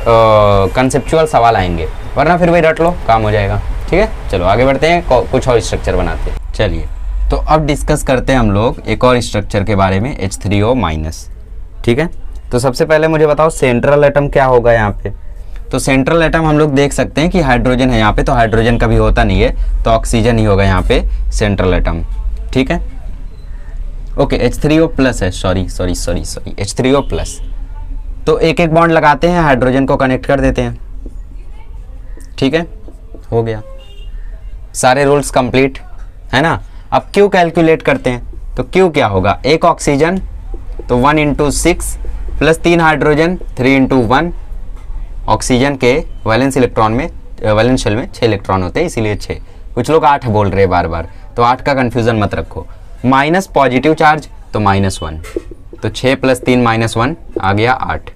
Speaker 1: कंसेप्चुअल सवाल आएंगे, वरना फिर वही रट लो, काम हो जाएगा, ठीक है। चलो आगे बढ़ते हैं, कुछ और स्ट्रक्चर बनाते हैं। चलिए तो अब डिस्कस करते हैं हम लोग एक और स्ट्रक्चर के बारे में, H3O-, ठीक है। तो सबसे पहले मुझे बताओ सेंट्रल एटम क्या होगा यहाँ पे। तो सेंट्रल एटम हम लोग देख सकते हैं कि हाइड्रोजन है यहाँ पे, तो हाइड्रोजन कभी होता नहीं है, तो ऑक्सीजन ही होगा यहाँ पे सेंट्रल एटम, ठीक है। ओके H3O+ है, सॉरी H3O+। तो एक एक बॉन्ड लगाते हैं, हाइड्रोजन को कनेक्ट कर देते हैं, ठीक है, हो गया, सारे रूल्स कंप्लीट है ना। अब Q कैलकुलेट करते हैं, तो Q क्या होगा, एक ऑक्सीजन तो 1 × 6 प्लस 3 हाइड्रोजन 3 × 1। ऑक्सीजन के वैलेंस इलेक्ट्रॉन में, वैलेंस शेल में 6 इलेक्ट्रॉन होते हैं, इसीलिए 6। कुछ लोग 8 बोल रहे हैं बार बार, तो 8 का कन्फ्यूज़न मत रखो। माइनस पॉजिटिव चार्ज तो -1, तो 6 + 3 -1 आ गया 8।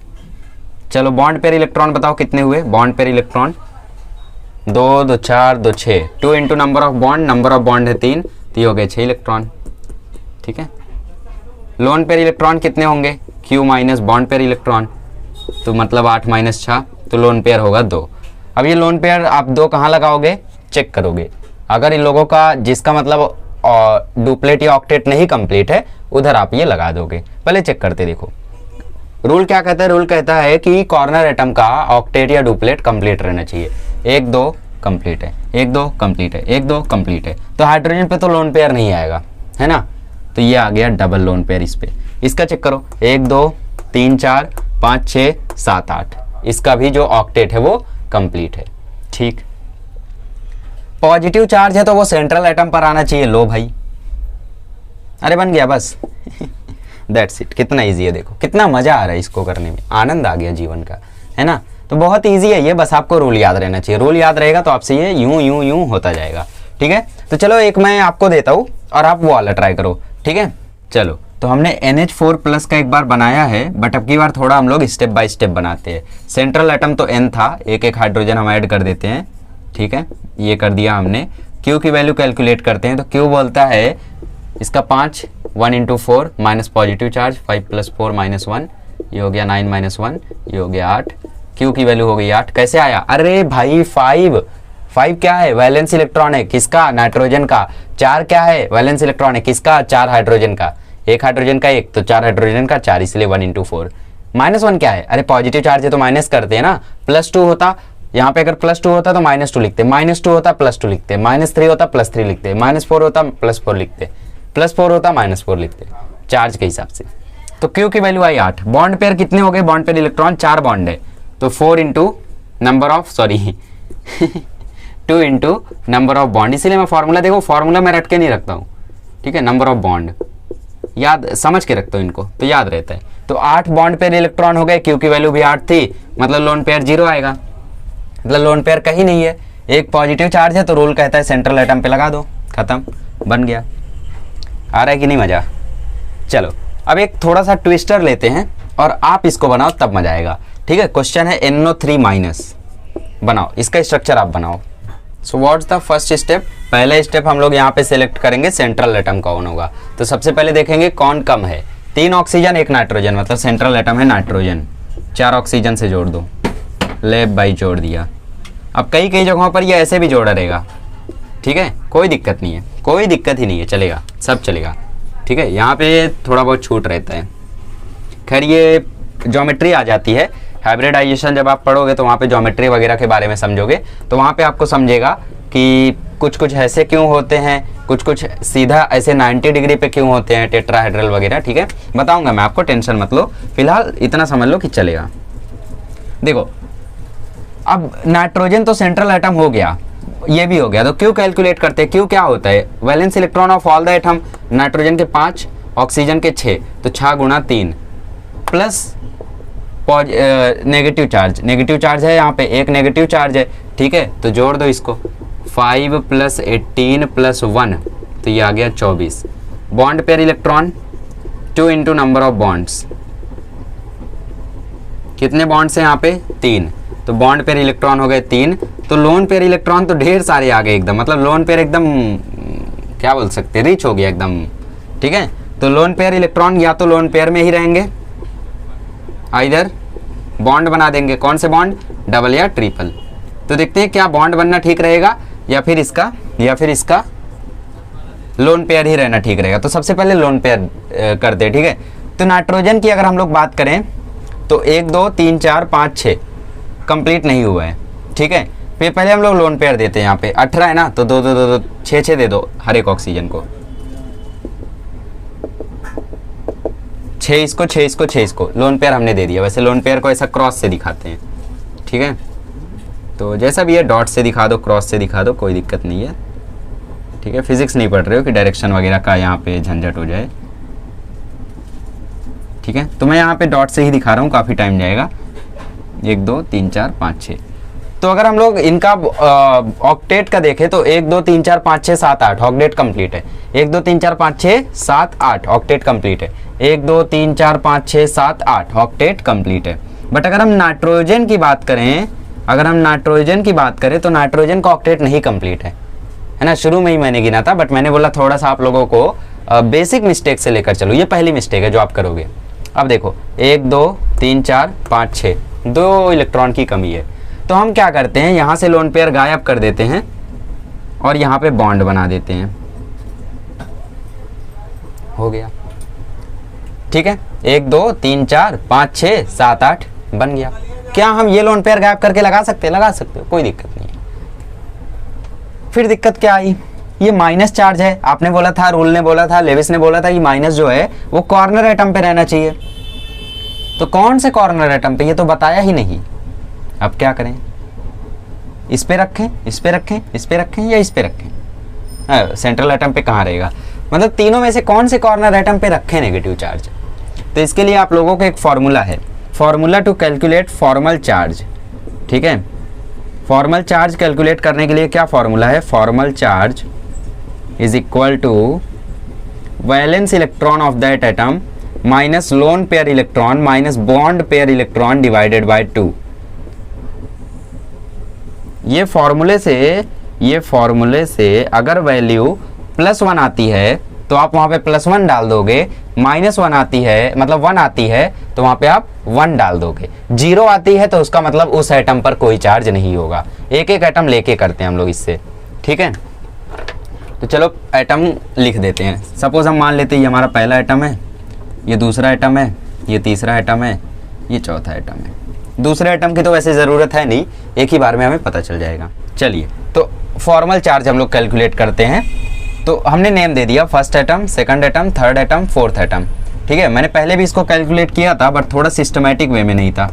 Speaker 1: चलो बॉन्ड पेयर इलेक्ट्रॉन बताओ कितने हुए, bond pair electron 2 2 4 2 6, 2 × number of bond है 3, तो ये हो गए 6 इलेक्ट्रॉन, ठीक है। लोन पेयर इलेक्ट्रॉन कितने होंगे, Q- बॉन्ड पेयर इलेक्ट्रॉन, तो मतलब 8 - 6, तो लोन पेयर होगा 2। अब ये लोन पेयर आप 2 कहाँ लगाओगे, चेक करोगे। अगर इन लोगों का जिसका मतलब डुप्लेट या ऑक्टेट नहीं कंप्लीट है, उधर आप ये लगा दोगे। पहले चेक करते देखो, रूल क्या कहता है, रूल कहता है कि कॉर्नर एटम का ऑक्टेट या डुप्लेट कंप्लीट रहना चाहिए। 1 2 कंप्लीट है, 1 2 कंप्लीट है, 1 2 कंप्लीट है, तो हाइड्रोजन पे तो लोन पेयर नहीं आएगा, है ना, तो ये आ गया डबल लोन पेयर इस पे। इसका चेक करो, 1 2 3 4 5 6 7 8, इसका भी जो ऑक्टेट है वो कंप्लीट है, ठीक। पॉजिटिव चार्ज है तो वो सेंट्रल एटम पर आना चाहिए, लो भाई, अरे बन गया बस। दैट्स इट, कितना इजी है देखो, कितना मजा आ रहा है इसको करने में, आनंद आ गया जीवन का, है ना। तो बहुत इजी है ये, बस आपको रूल याद रहना चाहिए, रूल याद रहेगा तो आपसे ये यूं यूं यूं होता जाएगा, ठीक है। तो चलो एक मैं आपको देता हूँ और आप वो वाला ट्राई करो, ठीक है। चलो तो हमने NH4+ का एक बार बनाया है, बट अब की बार थोड़ा हम लोग स्टेप बाय स्टेप बनाते हैं। सेंट्रल एटम तो N था, एक एक हाइड्रोजन हम ऐड कर देते हैं, ठीक है, ये कर दिया हमने। Q की वैल्यू कैलकुलेट करते हैं, तो Q बोलता है इसका 5, 1 × 4 माइनस पॉजिटिव चार्ज, 5 + 4 -1, ये हो गया 9 - 1, ये हो गया 8। Q की वैल्यू हो गई 8, कैसे आया, अरे भाई 5 क्या है, वैलेंस इलेक्ट्रॉन है, किसका, नाइट्रोजन का। 4 क्या है, वैलेंस इलेक्ट्रॉन है, किसका, 4 हाइड्रोजन का। 1 हाइड्रोजन का 1, तो 4 हाइड्रोजन का 4, इसलिए 1 × 4। -1 क्या है, अरे पॉजिटिव चार्ज है तो माइनस करते हैं ना, +2 होता, यहाँ पे अगर +2 होता तो -2 लिखते, -2 होता +2 लिखते, -3 होता +3 लिखते, -4 होता +4 लिखते, +4 होता -4 लिखते, चार्ज के हिसाब से। तो Q की वैल्यू आई 8। बॉन्ड पेयर कितने हो गए, बॉन्ड पेयर इलेक्ट्रॉन 4 बॉन्ड है, तो 4 × number of 2 × number of bond, इसीलिए मैं फार्मूला देखो, फार्मूला मैं रट के नहीं रखता हूँ, ठीक है, नंबर ऑफ बॉन्ड याद समझ के रखता हूँ इनको, तो याद रहता है। तो 8 बॉन्ड पेयर इलेक्ट्रॉन हो गए, Q की वैल्यू भी 8 थी, मतलब लोन पेयर 0 आएगा, मतलब लोन पेयर कहीं नहीं है। एक पॉजिटिव चार्ज है तो रूल कहता है सेंट्रल एटम पे लगा दो, खत्म, बन गया। आ रहा है कि नहीं मजा। चलो अब एक थोड़ा सा ट्विस्टर लेते हैं और आप इसको बनाओ तब मजा आएगा, ठीक है। क्वेश्चन है NO3- बनाओ, इसका स्ट्रक्चर आप बनाओ। So what's the first step, पहला स्टेप हम लोग यहाँ पे सिलेक्ट करेंगे सेंट्रल एटम कौन होगा। तो सबसे पहले देखेंगे कौन कम है, 3 ऑक्सीजन 1 नाइट्रोजन, मतलब सेंट्रल एटम है नाइट्रोजन, 4 ऑक्सीजन से जोड़ दो, ले भाई जोड़ दिया। अब कई जगहों पर ये ऐसे भी जोड़ा रहेगा, ठीक है, कोई दिक्कत नहीं है, कोई दिक्कत ही नहीं है, चलेगा, सब चलेगा, ठीक है। यहाँ पे थोड़ा बहुत छूट रहता है, खैर ये ज्योमेट्री आ जाती है, हाइब्रिडाइजेशन जब आप पढ़ोगे तो वहाँ पे ज्योमेट्री वगैरह के बारे में समझोगे, तो वहाँ पे आपको समझेगा कि कुछ कुछ ऐसे क्यों होते हैं, कुछ कुछ सीधा ऐसे 90 डिग्री पे क्यों होते हैं, टेट्राहेड्रल वगैरह, ठीक है बताऊंगा मैं आपको, टेंशन मत लो, फिलहाल इतना समझ लो कि चलेगा। देखो अब नाइट्रोजन तो सेंट्रल एटम हो गया, ये भी हो गया, तो क्यों कैलकुलेट करते हैं, क्यों क्या होता है, valence electron of all the atom, nitrogen के 5, ऑक्सीजन के 6, तो 6 गुणा 3 प्लस नेगेटिव चार्ज है यहाँ पे, एक नेगेटिव चार्ज है, ठीक है, तो जोड़ दो इसको, 5 + 18 + 1, तो ये आ गया 24। Bond pair electron 2 × number of bonds, कितने बॉन्ड्स हैं यहाँ पे 3, तो बॉन्ड पेयर इलेक्ट्रॉन हो गए 3, तो लोन पेयर इलेक्ट्रॉन तो ढेर सारे आ गए एकदम, मतलब लोन पेयर एकदम क्या बोल सकते हैं, रिच हो गया एकदम, ठीक है। तो लोन पेयर इलेक्ट्रॉन या तो लोन पेयर में ही रहेंगे, इधर बॉन्ड बना देंगे, कौन से बॉन्ड, डबल या ट्रिपल, तो देखते हैं क्या बॉन्ड बनना ठीक रहेगा या फिर इसका लोन पेयर ही रहना ठीक रहेगा। तो सबसे पहले लोन पेयर करते हैं, ठीक है। तो नाइट्रोजन की अगर हम लोग बात करें तो 1 2 3 4 5 6 कंप्लीट नहीं हुआ है, ठीक है, फिर पहले हम लोग लोन पेयर देते हैं, यहाँ पे 18 है ना, तो 2 2 2 2 6 6 दे दो हर एक ऑक्सीजन को, 6 इसको 6 इसको 6 इसको, लोन पेयर हमने दे दिया। वैसे लोन पेयर को ऐसा क्रॉस से दिखाते हैं, ठीक है, तो जैसा भी है डॉट से दिखा दो, क्रॉस से दिखा दो, कोई दिक्कत नहीं है, ठीक है। फिजिक्स नहीं पढ़ रहे हो कि डायरेक्शन वगैरह का यहाँ पे झंझट हो जाए, ठीक है, तो मैं यहाँ पे डॉट से ही दिखा रहा हूँ, काफ़ी टाइम जाएगा। 1 2 3 4 5 6, तो अगर हम लोग इनका ऑक्टेट का देखें तो 1 2 3 4 5 6 7 8 ऑक्टेट कंप्लीट है, 1 2 3 4 5 6 7 8 ऑक्टेट कंप्लीट है, 1 2 3 4 5 6 7 8 ऑक्टेट कंप्लीट है। बट अगर हम नाइट्रोजन की बात करें, तो नाइट्रोजन का ऑक्टेट नहीं कंप्लीट है ना, शुरू में ही मैंने गिना था, बट मैंने बोला थोड़ा सा आप लोगों को बेसिक मिस्टेक से लेकर चलो, ये पहली मिस्टेक है जो आप करोगे। अब देखो 1 2 3 4 5 6, 2 इलेक्ट्रॉन की कमी है, तो हम क्या करते हैं, यहाँ से लोन पेयर गायब कर देते हैं और यहाँ पे बॉन्ड बना देते हैं, हो गया, ठीक है। 1 2 3 4 5 6 7 8 बन गया। क्या हम ये लोन पेयर गायब करके लगा सकते हो, कोई दिक्कत नहीं है। फिर दिक्कत क्या आई, ये माइनस चार्ज है, आपने बोला था, रूल ने बोला था, लेविस ने बोला था कि माइनस जो है वो कॉर्नर एटम पे रहना चाहिए, तो कौन से कॉर्नर एटम पे, ये तो बताया ही नहीं। अब क्या करें, इस पे रखें, इस पे रखें, इस पे रखें या इस पे रखें, सेंट्रल एटम पे कहाँ रहेगा, मतलब तीनों में से कौन से कॉर्नर एटम पे रखें नेगेटिव चार्ज। तो इसके लिए आप लोगों को एक फॉर्मूला है, formula to calculate formal charge, ठीक है। फॉर्मल चार्ज कैलकुलेट करने के लिए क्या फॉर्मूला है, formal charge is equal to valence electron of that atom minus lone pair electron minus bond pair electron divided by 2। ये फॉर्मूले से अगर वैल्यू +1 आती है तो आप वहां पे +1 डाल दोगे, -1 आती है मतलब 1 आती है तो वहां पे आप 1 डाल दोगे, 0 आती है तो उसका मतलब उस एटम पर कोई चार्ज नहीं होगा। एक एक एटम लेके करते हैं हम लोग इससे, ठीक है। तो चलो एटम लिख देते हैं। सपोज हम मान लेते हैं ये हमारा पहला एटम है, ये दूसरा एटम है, ये तीसरा एटम है, ये चौथा एटम है। दूसरे एटम की तो वैसे ज़रूरत है नहीं, एक ही बार में हमें पता चल जाएगा। चलिए तो फॉर्मल चार्ज हम लोग कैलकुलेट करते हैं। तो हमने नेम दे दिया, first atom, second atom, third atom, fourth atom, ठीक है। मैंने पहले भी इसको कैलकुलेट किया था बट थोड़ा सिस्टमेटिक वे में नहीं था,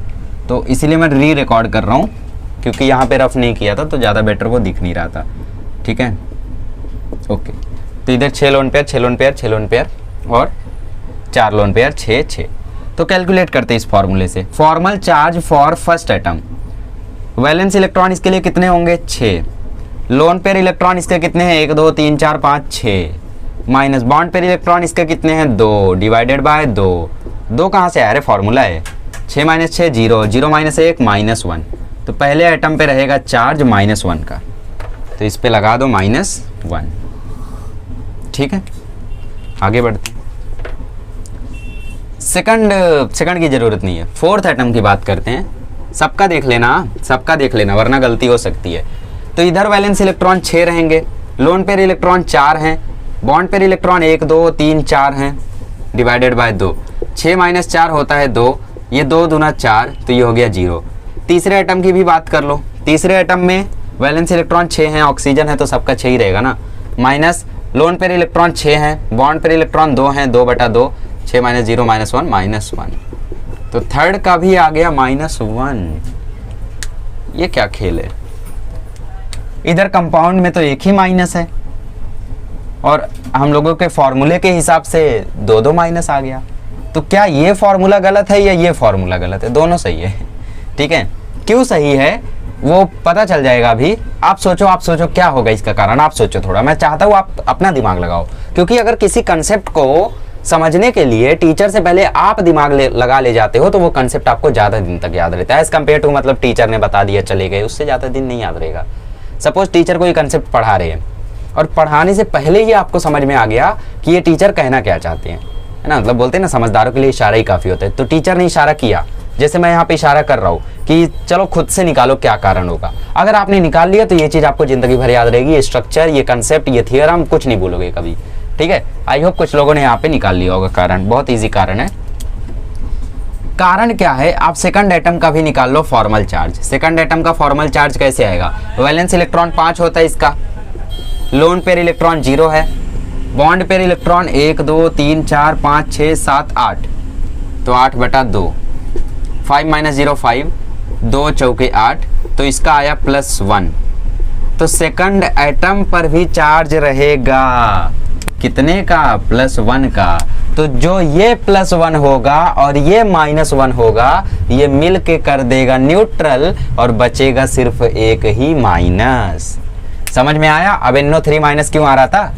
Speaker 1: तो इसीलिए मैं री रिकॉर्ड कर रहा हूँ, क्योंकि यहाँ पे रफ नहीं किया था तो ज़्यादा बेटर वो दिख नहीं रहा था, ठीक है। ओके, तो इधर 6 lone pair 6 lone pair 6 lone pair और 4 लोन पेयर 6 6। तो कैलकुलेट करते हैं इस फॉर्मूले से। Formal charge for first atom, valence electron इसके लिए कितने होंगे 6, लोन पेयर इलेक्ट्रॉन इसके कितने हैं 1 2 3 4 5 6, माइनस बॉन्ड पेयर इलेक्ट्रॉन इसके कितने हैं 2 डिवाइडेड बाय 2 कहाँ से आया, अरे फॉर्मूला है 6 - 6 0, 0 - 1 -1, तो पहले एटम पे रहेगा चार्ज -1 का, तो इस पे लगा दो -1, ठीक है। आगे बढ़ते हैं। सेकंड की ज़रूरत नहीं है, फोर्थ एटम की बात करते हैं। सबका देख लेना वरना गलती हो सकती है। तो इधर वैलेंस इलेक्ट्रॉन 6 रहेंगे, लोन पेयर इलेक्ट्रॉन 4 हैं, बॉन्ड पेयर इलेक्ट्रॉन 1 2 3 4 हैं, डिवाइडेड बाय 2, 6 - 4 होता है 2, ये 2 दूना 4, तो ये हो गया 0। तीसरे एटम की भी बात कर लो, तीसरे एटम में वैलेंस इलेक्ट्रॉन 6 हैं, ऑक्सीजन है तो सबका 6 ही रहेगा ना, माइनस लोन पेयर इलेक्ट्रॉन 6 हैं, बॉन्ड पेयर इलेक्ट्रॉन 2 हैं, 2/2, 6 - 0 -1 -1, तो थर्ड का भी आ गया -1। ये क्या खेल है, इधर कंपाउंड में तो एक ही माइनस है और हम लोगों के फॉर्मूले के हिसाब से 2 माइनस आ गया। तो क्या ये फॉर्मूला गलत है या ये फॉर्मूला गलत है? दोनों सही है, ठीक है। क्यों सही है वो पता चल जाएगा अभी। आप सोचो क्या होगा इसका कारण, आप सोचो थोड़ा। मैं चाहता हूँ आप अपना दिमाग लगाओ, क्योंकि अगर किसी कंसेप्ट को समझने के लिए टीचर से पहले आप दिमाग लगा ले जाते हो तो वो कंसेप्ट आपको ज़्यादा दिन तक याद रहता है, एज कम्पेयर टू मतलब टीचर ने बता दिया चले गए, उससे ज़्यादा दिन नहीं याद रहेगा। सपोज टीचर को ये कंसेप्ट पढ़ा रहे हैं और पढ़ाने से पहले ही आपको समझ में आ गया कि ये टीचर कहना क्या चाहते हैं, है ना। मतलब बोलते हैं ना, समझदारों के लिए इशारा ही काफ़ी होता है। तो टीचर ने इशारा किया, जैसे मैं यहाँ पे इशारा कर रहा हूँ कि चलो खुद से निकालो क्या कारण होगा। अगर आपने निकाल लिया तो ये चीज़ आपको ज़िंदगी भर याद रहेगी, ये स्ट्रक्चर, ये कंसेप्ट, ये थियरम कुछ नहीं भूलोगे कभी, ठीक है। आई होप कुछ लोगों ने यहाँ पे निकाल लिया होगा कारण। बहुत ईजी कारण है। कारण क्या है, आप सेकंड एटम का भी निकाल लो फॉर्मल चार्ज। सेकंड एटम का फॉर्मल चार्ज कैसे आएगा? वैलेंस इलेक्ट्रॉन 5 होता है इसका, लोन पेयर इलेक्ट्रॉन 0 है, बॉन्ड पेयर इलेक्ट्रॉन 1 2 3 4 5 6 7 8, तो 8/2, 5 - 0 5, 2 चौके 8, तो इसका आया +1। तो सेकंड एटम पर भी चार्ज रहेगा कितने का? +1 का। तो जो ये +1 होगा और ये -1 होगा, ये मिल के कर देगा न्यूट्रल और बचेगा सिर्फ एक ही माइनस। समझ में आया? अब NO3 माइनस क्यों आ रहा था?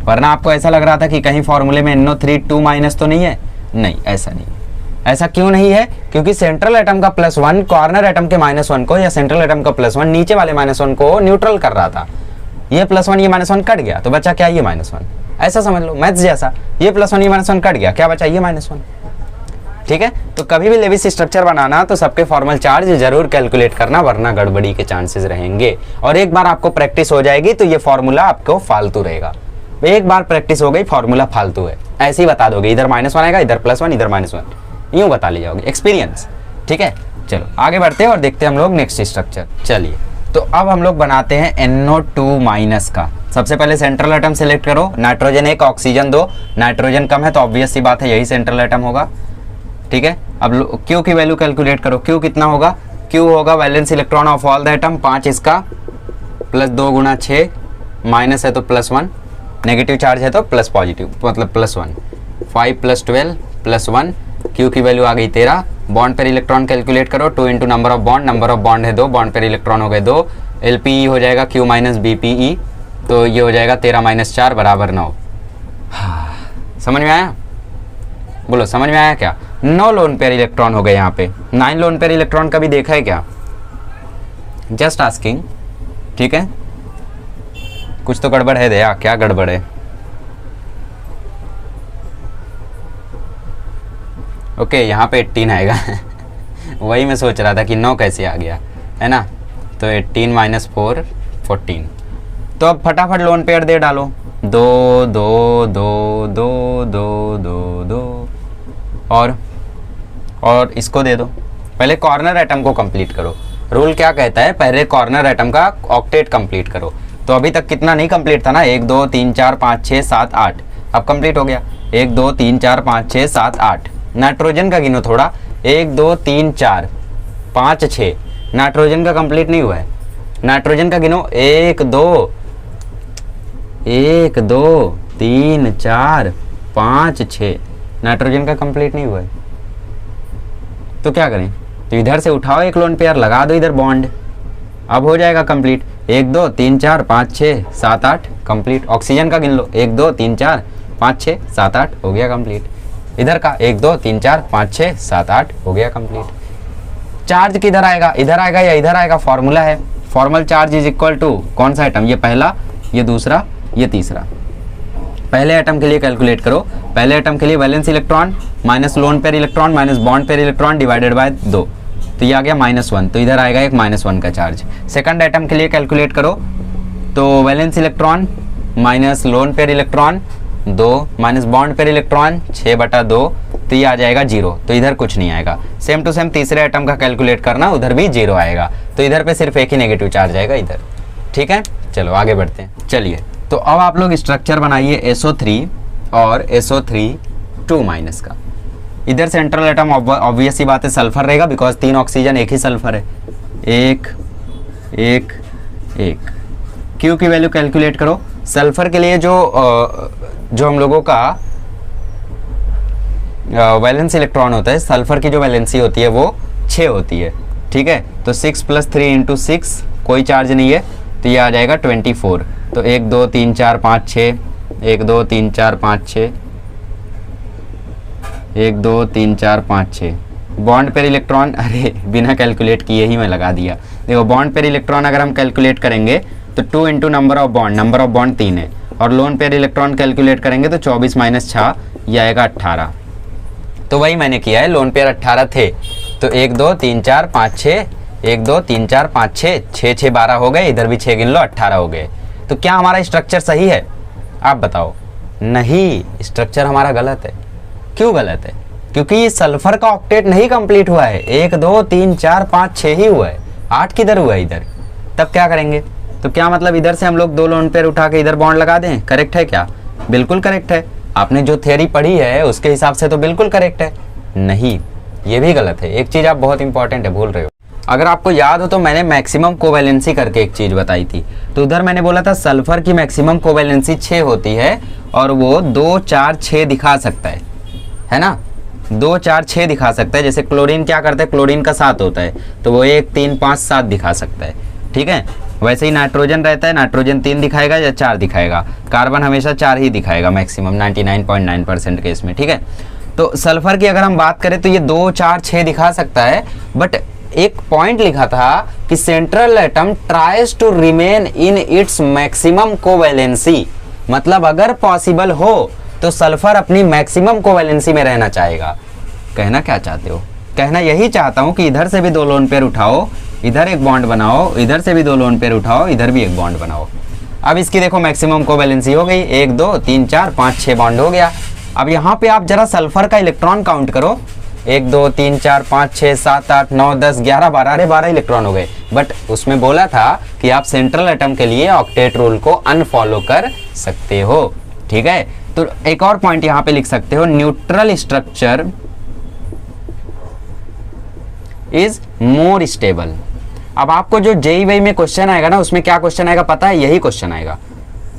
Speaker 1: वरना आपको ऐसा लग रहा था कि कहीं फॉर्मूले में NO3 2 माइनस तो नहीं है। नहीं, ऐसा नहीं। ऐसा क्यों नहीं है? क्योंकि सेंट्रल एटम का +1 कॉर्नर एटम के -1 को, या सेंट्रल एटम का +1 नीचे वाले -1 को न्यूट्रल कर रहा था। ये +1 ये -1 कट गया तो बचा क्या? ये -1। ऐसा समझ लो, मैथ्स जैसा। ये +1 ये -1 कट गया, क्या बचा? ये -1, ठीक है। तो कभी भी लेविस स्ट्रक्चर बनाना तो सबके फॉर्मल चार्ज जरूर कैलकुलेट करना, वरना गड़बड़ी के चांसेस रहेंगे। और एक बार आपको प्रैक्टिस हो जाएगी तो ये फॉर्मूला आपको फालतू रहेगा। एक बार प्रैक्टिस हो गई, फॉर्मूला फालतू है, ऐसे ही बता दोगे, इधर -1 आएगा, इधर +1, इधर -1, यूं बता ले जाओगे, एक्सपीरियंस, ठीक है। चलो आगे बढ़ते हैं और देखते हैं हम लोग नेक्स्ट स्ट्रक्चर। चलिए, तो अब हम लोग बनाते हैं NO2- का। सबसे पहले सेंट्रल एटम सेलेक्ट करो, नाइट्रोजन 1 ऑक्सीजन 2, नाइट्रोजन कम है तो ऑब्वियस सी बात है यही सेंट्रल एटम होगा, ठीक है। अब Q की वैल्यू कैलकुलेट करो। Q कितना होगा? Q होगा valence electron of all the atom 5 इसका, +2 × 6, माइनस है तो +1, नेगेटिव चार्ज है तो प्लस पॉजिटिव मतलब +1, 5 + 12 +1। Q की वैल्यू आ गई 13। बॉन्ड पर इलेक्ट्रॉन कैलकुलेट करो, 2 × नंबर ऑफ बॉन्ड है 2, बॉन्ड पर इलेक्ट्रॉन हो गए 2, LPE हो जाएगा Q - BPE, तो ये हो जाएगा 13 - 4 = 9। समझ में आया? बोलो समझ में आया क्या? 9 लोन पेयर इलेक्ट्रॉन हो गए यहाँ पे। 9 लोन पेयर इलेक्ट्रॉन कभी देखा है क्या? जस्ट आस्किंग, ठीक है। कुछ तो गड़बड़ है दया, क्या गड़बड़ है? ओके, यहाँ पे 18 आएगा वही मैं सोच रहा था कि 9 कैसे आ गया, है ना। तो 18 - 4 14। तो अब फटाफट लोन पेयर दे डालो, 2 2 2 2 2 2 2 और इसको दे दो। पहले कॉर्नर एटम को कंप्लीट करो। रूल क्या कहता है? पहले कॉर्नर एटम का ऑक्टेट कंप्लीट करो। तो अभी तक कितना नहीं कंप्लीट था ना, 1 2 3 4 5 6 7 8, अब कंप्लीट हो गया। 1 2 3 4 5 6 7 8। नाइट्रोजन का गिनो थोड़ा, 1 2 3 4 5 6, नाइट्रोजन का कंप्लीट नहीं हुआ है। नाइट्रोजन का गिनो, 1 2 3 4 5 6, नाइट्रोजन का कंप्लीट नहीं हुआ है। तो क्या करें? तो इधर से उठाओ एक लोन पेयर, लगा दो इधर बॉन्ड, अब हो जाएगा कंप्लीट। 1 2 3 4 5 6 7 8 कंप्लीट। ऑक्सीजन का गिन लो, 1 2 3 4 5 6 7 8 हो गया कंप्लीट। इधर का 1 2 3 4 5 6 7 8 हो गया कंप्लीट। चार्ज किधर आएगा? इधर आएगा या इधर आएगा? फॉर्मूला है, formal charge is equal to कौन सा एटम? ये पहला, ये दूसरा, ये तीसरा। पहले एटम के लिए कैलकुलेट करो। पहले एटम के लिए valence electron minus lone pair electron minus bond pair electron divided by 2, तो ये आ गया -1, तो इधर आएगा एक -1 का चार्ज। सेकंड एटम के लिए कैलकुलेट करो, तो valence electron minus lone pair electron 2 minus bond pair electron 6/2, तो ये आ जाएगा 0, तो इधर कुछ नहीं आएगा। सेम टू सेम तीसरे एटम का कैलकुलेट करना, उधर भी 0 आएगा, तो इधर पे सिर्फ एक ही नेगेटिव चार्ज आएगा इधर। ठीक है, चलो आगे बढ़ते हैं। चलिए, तो अब आप लोग स्ट्रक्चर बनाइए SO3 और SO3 2- का। इधर सेंट्रल एटम ऑब्वियस सी बात है सल्फर रहेगा, बिकॉज 3 ऑक्सीजन एक ही सल्फर है। 1 1 1। क्यू की वैल्यू कैलकुलेट करो। सल्फर के लिए जो हम लोगों का वैलेंस इलेक्ट्रॉन होता है, सल्फर की जो वैलेंसी होती है वो 6 होती है। ठीक है, तो 6 + 3 × 6 कोई चार्ज नहीं है, तो ये आ जाएगा 24। तो 1 2 3 4 5 6, 1 2 3 4 5 6, 1 2 3 4 5 6। बॉन्ड पेयर इलेक्ट्रॉन, अरे बिना कैलकुलेट किए ही मैं लगा दिया। देखो बॉन्ड पेयर इलेक्ट्रॉन अगर हम कैलकुलेट करेंगे तो 2 × नंबर ऑफ बॉन्ड 3 है, और लोन पेयर इलेक्ट्रॉन कैलकुलेट करेंगे तो 24 - 6 ये आएगा 18। तो वही मैंने किया है, लोन पेयर 18 थे, तो 1 2 3 4 5 6, 1 2 3 4 5 6, 6 6 12 हो गए, इधर भी 6 गिन लो 18 हो गए। तो क्या हमारा स्ट्रक्चर सही है? आप बताओ। नहीं, स्ट्रक्चर हमारा गलत है। क्यों गलत है? क्योंकि ये सल्फर का ऑक्टेट नहीं कंप्लीट हुआ है। 1 2 3 4 5 6 ही हुआ है, 8 किधर हुआ है इधर? तब क्या करेंगे? तो क्या मतलब इधर से हम लोग 2 लोन पेयर उठा के इधर बॉन्ड लगा दें? करेक्ट है क्या? बिल्कुल करेक्ट है। आपने जो थ्योरी पढ़ी है उसके हिसाब से तो बिल्कुल करेक्ट है। नहीं, ये भी गलत है। एक चीज आप बहुत इंपॉर्टेंट है, भूल रहे हो। अगर आपको याद हो तो मैंने मैक्सिमम कोवैलेंसी करके एक चीज बताई थी। तो उधर मैंने बोला था सल्फर की मैक्सिमम कोवैलेंसी 6 होती है, और वो 2 4 6 दिखा सकता है ना? 2 4 6 दिखा सकता है। जैसे क्लोरीन क्या करता है, क्लोरीन का 7 होता है, तो वो 1 3 5 7 दिखा सकता है। ठीक है, वैसे ही नाइट्रोजन रहता है, नाइट्रोजन 3 दिखाएगा या 4 दिखाएगा। कार्बन हमेशा 4 ही दिखाएगा मैक्सिमम 99.9% केस में। ठीक है, तो सल्फर की अगर हम बात करें तो ये 2 4 6 दिखा सकता है, बट एक पॉइंट लिखा था कि central atom tries to remain in its maximum covalency. मतलब अगर पॉसिबल हो तो सल्फर अपनी मैक्सिमम कोवैलेंसी में रहना चाहेगा। कहना क्या चाहते हो? कहना यही चाहता हूं कि इधर से भी 2 लोन पेयर उठाओ, इधर एक बॉन्ड बनाओ, इधर से भी 2 लोन पेयर उठाओ, इधर भी एक बॉन्ड बनाओ। अब इसकी देखो मैक्सिमम कोवैलेंसी हो गई, 1 2 3 4 5 6 बॉन्ड हो गया। अब यहाँ पे आप जरा सल्फर का इलेक्ट्रॉन काउंट करो, 1 2 3 4 5 6 7 8 9 10 11 12, अरे 12 इलेक्ट्रॉन हो गए। बट उसमें बोला था कि आप सेंट्रल एटम के लिए ऑक्टेट रूल को अनफॉलो कर सकते हो। ठीक है, तो एक और पॉइंट यहाँ पे लिख सकते हो, neutral structure is more stable. अब आपको जो जेईई में क्वेश्चन आएगा ना, उसमें क्या क्वेश्चन आएगा पता है? यही क्वेश्चन आएगा।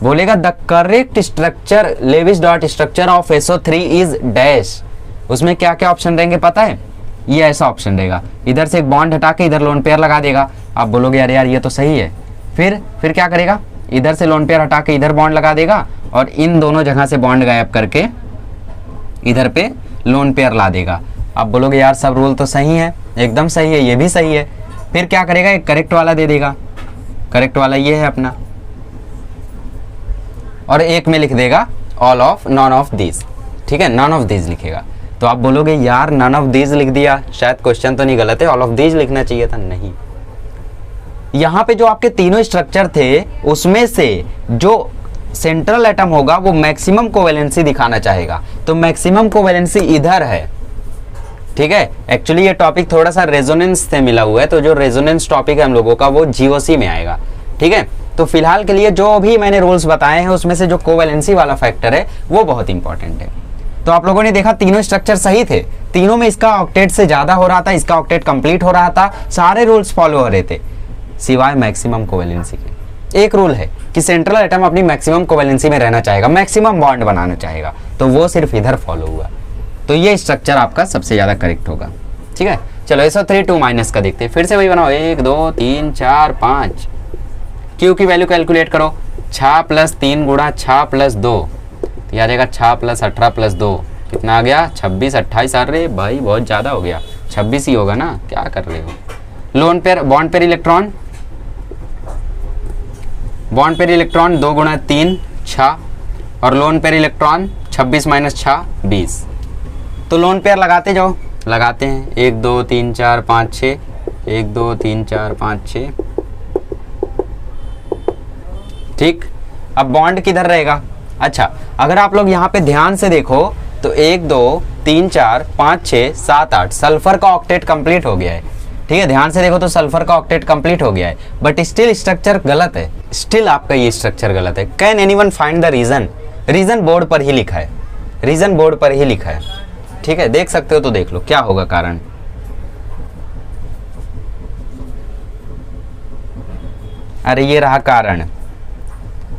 Speaker 1: बोलेगा the correct structure Lewis dot structure of SO3 is dash. उसमें क्या क्या ऑप्शन रहेंगे पता है? ये ऐसा ऑप्शन रहेगा, इधर से एक बॉन्ड हटा के इधर लोन पेयर लगा देगा। आप बोलोगे अरे यार ये तो सही है। फिर क्या करेगा? इधर से लोन पेयर हटा के इधर बॉन्ड लगा देगा, और इन दोनों जगह से बॉन्ड गायब करके इधर पे लोन पेयर ला देगा। आप बोलोगे यार सब रूल तो सही है, एकदम सही है, ये भी सही है। फिर क्या करेगा? एक करेक्ट वाला दे देगा, करेक्ट वाला ये है अपना, और एक में लिख देगा all of none of these. ठीक है, नॉन ऑफ दीज लिखेगा। तो आप बोलोगे यार नॉन ऑफ दीज लिख दिया, शायद क्वेश्चन तो नहीं गलत है, ऑल ऑफ दीज लिखना चाहिए था। नहीं, यहाँ पे जो आपके तीनों स्ट्रक्चर थे उसमें से जो सेंट्रल एटम होगा वो मैक्सिमम कोवैलेंसी दिखाना चाहेगा, तो मैक्सिमम कोवैलेंसी इधर है। ठीक है, एक्चुअली ये टॉपिक थोड़ा सा रेजोनेंस से मिला हुआ है, तो जो रेजोनेंस टॉपिक है हम लोगों का वो GOC में आएगा। ठीक है, तो फिलहाल के लिए जो भी मैंने रूल्स बताए हैं उसमें से जो कोवैलेंसी वाला फैक्टर है वो बहुत इंपॉर्टेंट है। तो आप लोगों ने देखा तीनों स्ट्रक्चर सही थे, तीनों में इसका ऑक्टेट से ज्यादा हो रहा था, इसका ऑक्टेट कंप्लीट हो रहा था, सारे रूल्स फॉलो हो रहे थे सिवाय मैक्सिमम कोवैलेंसी के। एक रूल है कि सेंट्रल एटम अपनी मैक्सिमम कोवैलेंसी में रहना चाहेगा, मैक्सिमम बॉन्ड बनाना चाहेगा, तो वो सिर्फ इधर फॉलो हुआ। तो ये स्ट्रक्चर आपका सबसे ज्यादा करेक्ट होगा। ठीक है, चलो SO3 2- का देखते हैं। फिर से वही बनाओ, 1 2 3 4 5। क्यू की वैल्यू कैलकुलेट करो, 6 + 3 × 6 + 2, तो आ जाएगा 6 + 18 + 2 कितना आ गया? 26 28। अरे भाई बहुत ज़्यादा हो गया, 26 ही होगा ना, क्या कर रहे हो? Lone pair bond pair electron, bond pair electron 2 × 3 6, और लोन पेयर इलेक्ट्रॉन 26 - 6 20। तो लोन पेयर लगाते जाओ, लगाते हैं 1 2 3 4 5 6, 1 2 3 4 5 6। ठीक, अब बॉन्ड किधर रहेगा? अच्छा, अगर आप लोग यहाँ पे ध्यान से देखो तो 1 2 3 4 5 6 7 8 सल्फर का ऑक्टेट कंप्लीट हो गया है। ठीक है, ध्यान से देखो तो सल्फर का ऑक्टेट कंप्लीट हो गया है, बट स्टिल स्ट्रक्चर गलत है, स्टिल आपका ये स्ट्रक्चर गलत है। Can anyone find the reason? Reason board पर ही लिखा है, रीजन बोर्ड पर ही लिखा है। ठीक है, देख सकते हो तो देख लो क्या होगा कारण। अरे ये रहा कारण।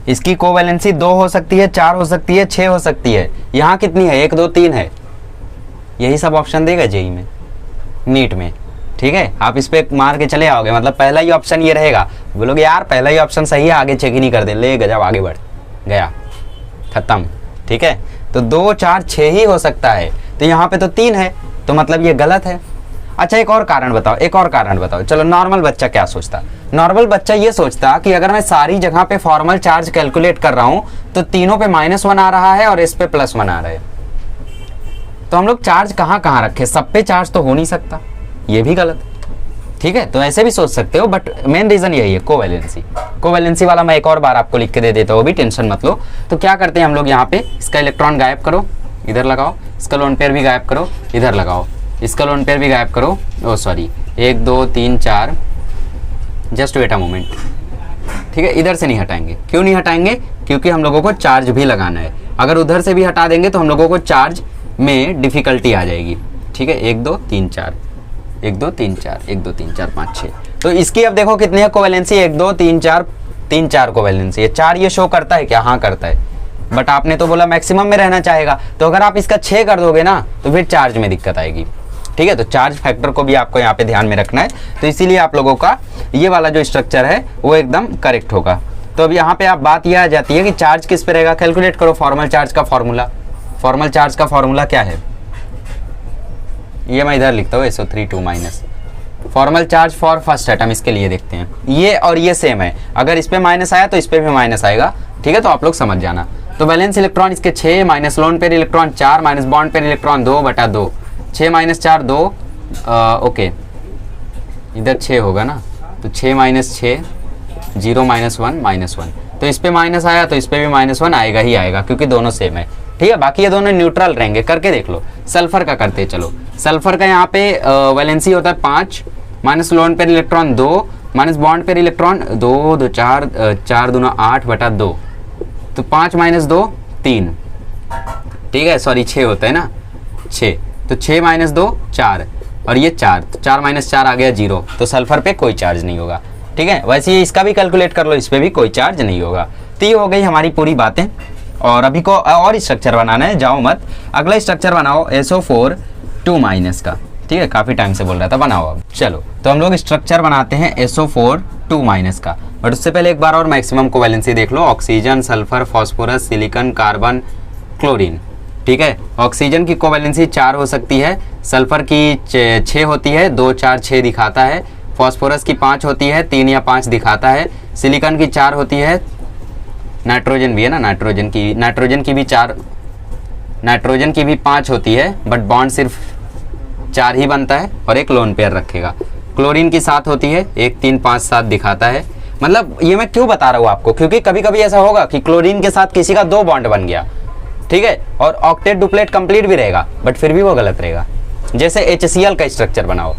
Speaker 1: इसकी कोवैलेंसी 2 हो सकती है, 4 हो सकती है, 6 हो सकती है। यहाँ कितनी है? 1 2 3 है। यही सब ऑप्शन देगा जेई में, नीट में। ठीक है, आप इस पे मार के चले आओगे, मतलब पहला ही ऑप्शन ये रहेगा। बोलोगे यार पहला ही ऑप्शन सही है, आगे चेक ही नहीं कर दे, ले गजब आगे बढ़ गया, खत्म। ठीक है, तो 2 4 6 ही हो सकता है, तो यहाँ पे तो 3 है, तो मतलब ये गलत है। अच्छा एक और कारण बताओ, एक और कारण बताओ। चलो नॉर्मल बच्चा क्या सोचता? नॉर्मल बच्चा ये सोचता कि अगर मैं सारी जगह पे फॉर्मल चार्ज कैलकुलेट कर रहा हूँ तो तीनों पे -1 आ रहा है और इस पे +1 आ रहा है, तो हम लोग चार्ज कहाँ कहाँ रखे? सब पे चार्ज तो हो नहीं सकता, ये भी गलत। ठीक है, तो ऐसे भी सोच सकते हो, बट मेन रीजन यही है कोवैलेंसी। कोवैलेंसी वाला मैं एक और बार आपको लिख के दे देता हूँ, भी टेंशन मत लो। तो क्या करते हैं हम लोग, यहाँ पे इसका इलेक्ट्रॉन गायब करो, इधर लगाओ, इसका लोन पेयर भी गायब करो, इधर लगाओ, इसका लोन पेयर भी गायब करो। Oh sorry, 1 2 3 4, just wait a moment. ठीक है, इधर से नहीं हटाएंगे। क्यों नहीं हटाएंगे? क्योंकि हम लोगों को चार्ज भी लगाना है। अगर उधर से भी हटा देंगे तो हम लोगों को चार्ज में डिफिकल्टी आ जाएगी। ठीक है, 1 2 3 4, 1 2 3 4, 1 2 3 4 5 6। तो इसकी अब देखो कितनी है कोवैलेंसी? 1 2 3 4, 3 4 कोवैलेंसी है। 4 ये शो करता है क्या? हाँ करता है, बट आपने तो बोला मैक्सिमम में रहना चाहेगा, तो अगर आप इसका 6 कर दोगे ना तो फिर चार्ज में दिक्कत आएगी। ठीक है, तो चार्ज फैक्टर को भी आपको यहाँ पे ध्यान में रखना है, तो इसीलिए आप लोगों का ये वाला जो स्ट्रक्चर है वो एकदम करेक्ट होगा। तो अब यहाँ पे आप बात यह आ जाती है कि चार्ज किस पे रहेगा? कैलकुलेट करो फॉर्मल चार्ज का फॉर्मूला। फॉर्मल चार्ज का फॉर्मूला क्या है? ये मैं इधर लिखता हूँ, SO3 formal charge for first atom, इसके लिए देखते हैं। ये और ये सेम है, अगर इस पे माइनस आया तो इस पे भी माइनस आएगा। ठीक है, तो आप लोग समझ जाना। तो वैलेंस इलेक्ट्रॉन इसके 6, minus lone pair electron 4, minus bond pair electron 2/2, 6 - 4 2, okay इधर 6 होगा ना, तो 6 - 6 0 -1 -1, तो इस पे माइनस आया तो इस पे भी -1 आएगा ही आएगा, क्योंकि दोनों सेम है। ठीक है, बाकी ये दोनों न्यूट्रल रहेंगे। करके देख लो। सल्फर का करते चलो। सल्फर का यहाँ पे वैलेंसी होता है 5, minus lone pair electron 2, minus bond pair electron 2 2 4 4 2 8/2, तो 5 - 2 3। ठीक है, सॉरी 6 होता है ना, 6, तो 6 - 2 4, और ये 4, तो 4 - 4 आ गया 0, तो सल्फर पे कोई चार्ज नहीं होगा। ठीक है, वैसे ही इसका भी कैलकुलेट कर लो, इस पे भी कोई चार्ज नहीं होगा। तो ये हो गई हमारी पूरी बातें, और अभी को और स्ट्रक्चर बनाना है, जाओ मत। अगला स्ट्रक्चर बनाओ SO4 2- का। ठीक है, काफ़ी टाइम से बोल रहा था, बनाओ अब। चलो, तो हम लोग स्ट्रक्चर बनाते हैं SO4 2- का, बट उससे पहले एक बार और मैक्सिमम कोवैलेंसी देख लो। Oxygen, sulphur, phosphorus, silicon, carbon, chlorine. ठीक है, ऑक्सीजन की कोवैलेंसी 4 हो सकती है, सल्फर की 6 होती है, 2 4 6 दिखाता है, फास्फोरस की 5 होती है, 3 या 5 दिखाता है, सिलिकॉन की 4 होती है, नाइट्रोजन भी है ना, नाइट्रोजन की भी 4, नाइट्रोजन की भी 5 होती है, बट बॉन्ड सिर्फ 4 ही बनता है और एक लोन पेयर रखेगा। क्लोरीन की 7 होती है, 1 3 5 7 दिखाता है। मतलब ये मैं क्यों बता रहा हूँ आपको, क्योंकि कभी कभी ऐसा होगा कि क्लोरीन के साथ किसी का 2 बॉन्ड बन गया, ठीक है, और ऑक्टेट डुप्लेट कंप्लीट भी रहेगा, बट फिर भी वो गलत रहेगा। जैसे HCl का स्ट्रक्चर बनाओ,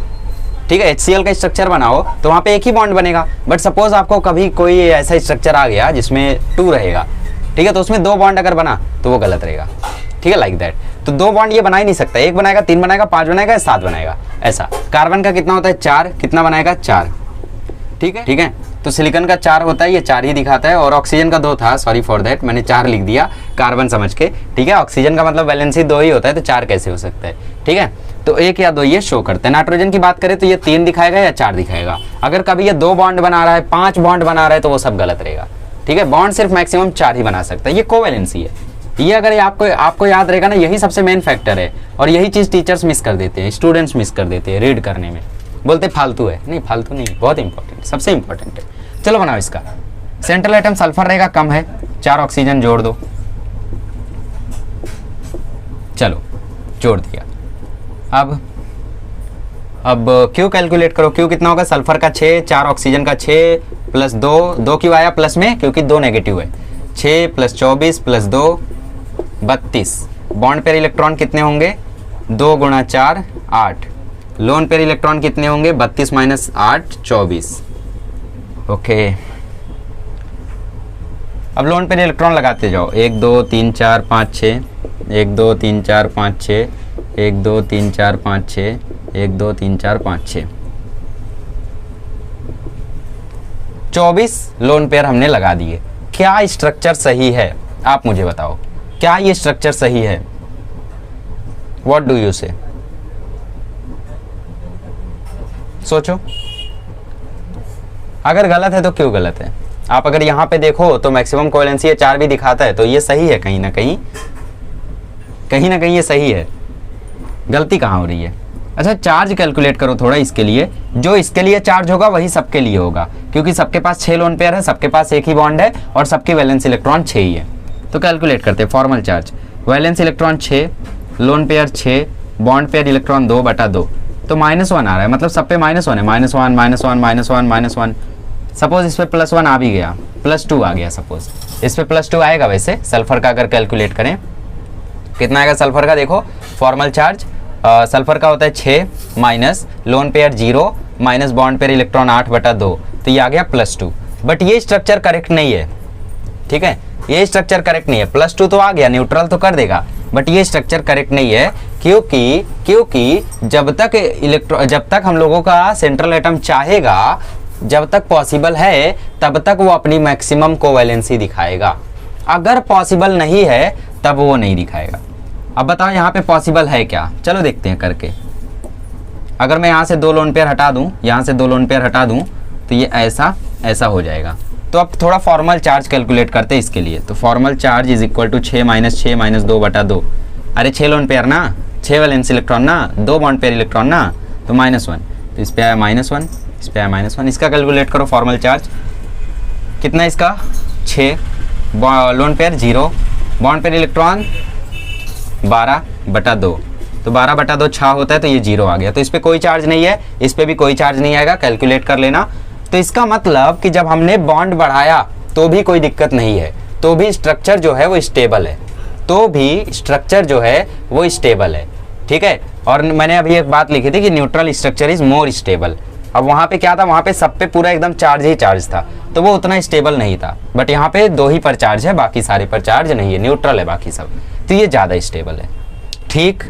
Speaker 1: ठीक है, HCl का स्ट्रक्चर बनाओ तो वहाँ पे एक ही बॉन्ड बनेगा, बट सपोज आपको कभी कोई ऐसा स्ट्रक्चर आ गया जिसमें 2 रहेगा, ठीक है, तो उसमें 2 बॉन्ड अगर बना तो वो गलत रहेगा। ठीक है, लाइक दैट। तो 2 बॉन्ड ये बना ही नहीं सकता, 1 बनाएगा, 3 बनाएगा, 5 बनाएगा, 7 बनाएगा, ऐसा। कार्बन का कितना होता है? 4, कितना बनाएगा? 4। ठीक है, ठीक है, तो सिलिकॉन का 4 होता है, ये 4 ही दिखाता है, और ऑक्सीजन का 2 था, सॉरी फॉर दैट, मैंने 4 लिख दिया कार्बन समझ के। ठीक है, ऑक्सीजन का मतलब वैलेंसी 2 ही होता है, तो 4 कैसे हो सकता है? ठीक है, तो 1 या 2 ये शो करते हैं। नाइट्रोजन की बात करें तो ये 3 दिखाएगा या 4 दिखाएगा। अगर कभी ये 2 बॉन्ड बना रहा है, 5 बॉन्ड बना रहा है, तो वो सब गलत रहेगा। ठीक है, बॉन्ड सिर्फ मैक्सिमम 4 ही बना सकता है, ये कोवैलेंसी है। ये अगर आपको याद रहेगा ना, यही सबसे मेन फैक्टर है, और यही चीज़ टीचर्स मिस कर देते हैं, स्टूडेंट्स मिस कर देते हैं रीड करने में, बोलते फालतू है। नहीं, फालतू नहीं, बहुत इंपॉर्टेंट, सबसे इंपॉर्टेंट है। चलो बनाओ इसका। सेंट्रल एटम सल्फर रहेगा, कम है, 4 ऑक्सीजन जोड़ दो। चलो जोड़ दिया। अब क्यू कैलकुलेट करो। क्यू कितना होगा? सल्फर का 6, 4 ऑक्सीजन का 6 प्लस 2 क्यों आया प्लस में? क्योंकि 2 नेगेटिव है। 6 + 24 + 2 32। बॉन्ड पेयर इलेक्ट्रॉन कितने होंगे? 2 गुणा 4 8। लोन पेयर इलेक्ट्रॉन कितने होंगे? 32 माइनस 8 24। ओके, अब लोन पेयर इलेक्ट्रॉन लगाते जाओ। 1 2 3 4 5 6, 1 2 3 4 5 6, 1 2 3 4 5 6, 1 2 3 4 5 6, 24 लोन पेयर हमने लगा दिए। क्या स्ट्रक्चर सही है? आप मुझे बताओ, क्या ये स्ट्रक्चर सही है? व्हाट डू यू से? सोचो, अगर गलत है तो क्यों गलत है? आप अगर यहां पे देखो तो मैक्सिमम कोवेलेंसी ये 4 भी दिखाता है, तो ये सही है। कहीं ना कहीं ये सही है। गलती कहाँ हो रही है? अच्छा, चार्ज कैलकुलेट करो थोड़ा इसके लिए। जो इसके लिए चार्ज होगा वही सबके लिए होगा, क्योंकि सबके पास 6 लोन पेयर है, सबके पास एक ही बॉन्ड है और सबके वैलेंस इलेक्ट्रॉन 6 ही है। तो कैलकुलेट करते हैं formal charge. Valence electron 6, lone pair 6, bond pair electron 2/2, तो -1 आ रहा है, मतलब सब पे -1 है। -1 -1 -1 -1। सपोज इस पे +1 आ भी गया, +2 आ गया, सपोज इस पे +2 आएगा। वैसे सल्फर का अगर कैलकुलेट करें कितना आएगा सल्फर का? देखो फॉर्मल चार्ज सल्फर का होता है 6 minus lone pair 0 minus bond pair electron 8/2, तो ये आ गया +2। बट ये स्ट्रक्चर करेक्ट नहीं है, ठीक है, ये स्ट्रक्चर करेक्ट नहीं है। +2 तो आ गया, न्यूट्रल तो कर देगा, बट ये स्ट्रक्चर करेक्ट नहीं है। क्योंकि जब तक हम लोगों का सेंट्रल एटम चाहेगा, जब तक पॉसिबल है, तब तक वो अपनी मैक्सिमम कोवैलेंसी दिखाएगा। अगर पॉसिबल नहीं है तब वो नहीं दिखाएगा। अब बताओ यहाँ पे पॉसिबल है क्या? चलो देखते हैं करके। अगर मैं यहाँ से 2 लोन पेयर हटा दूँ, यहाँ से 2 लोन पेयर हटा दूँ, तो ये ऐसा हो जाएगा। तो अब थोड़ा फॉर्मल चार्ज कैलकुलेट करते हैं इसके लिए। तो formal charge is equal to 6 minus 6 minus 2/2। अरे 6 लोन पेयर ना, 6 वैलेंस इलेक्ट्रॉन ना, 2 बॉन्ड पेयर इलेक्ट्रॉन ना, तो -1। तो इस पे आया -1, इस पे आया -1। इसका कैलकुलेट करो फॉर्मल चार्ज कितना? इसका 6, lone pair 0, bond pair electron 12/2, तो 12/2 6 होता है, तो ये 0 आ गया। तो इस पे कोई चार्ज नहीं है, इस पे भी कोई चार्ज नहीं आएगा, कैलकुलेट कर लेना। तो इसका मतलब कि जब हमने बॉन्ड बढ़ाया तो भी कोई दिक्कत नहीं है, तो भी स्ट्रक्चर जो है वो स्टेबल है, ठीक है। और मैंने अभी एक बात लिखी थी कि neutral structure is more stable. अब वहाँ पे क्या था? वहाँ पे सब पे पूरा एकदम चार्ज ही चार्ज था, तो वो उतना स्टेबल नहीं था। बट यहाँ पे 2 ही पर चार्ज है, बाकी सारे पर चार्ज नहीं है, न्यूट्रल है बाकी सब, तो ये ज़्यादा स्टेबल है। ठीक,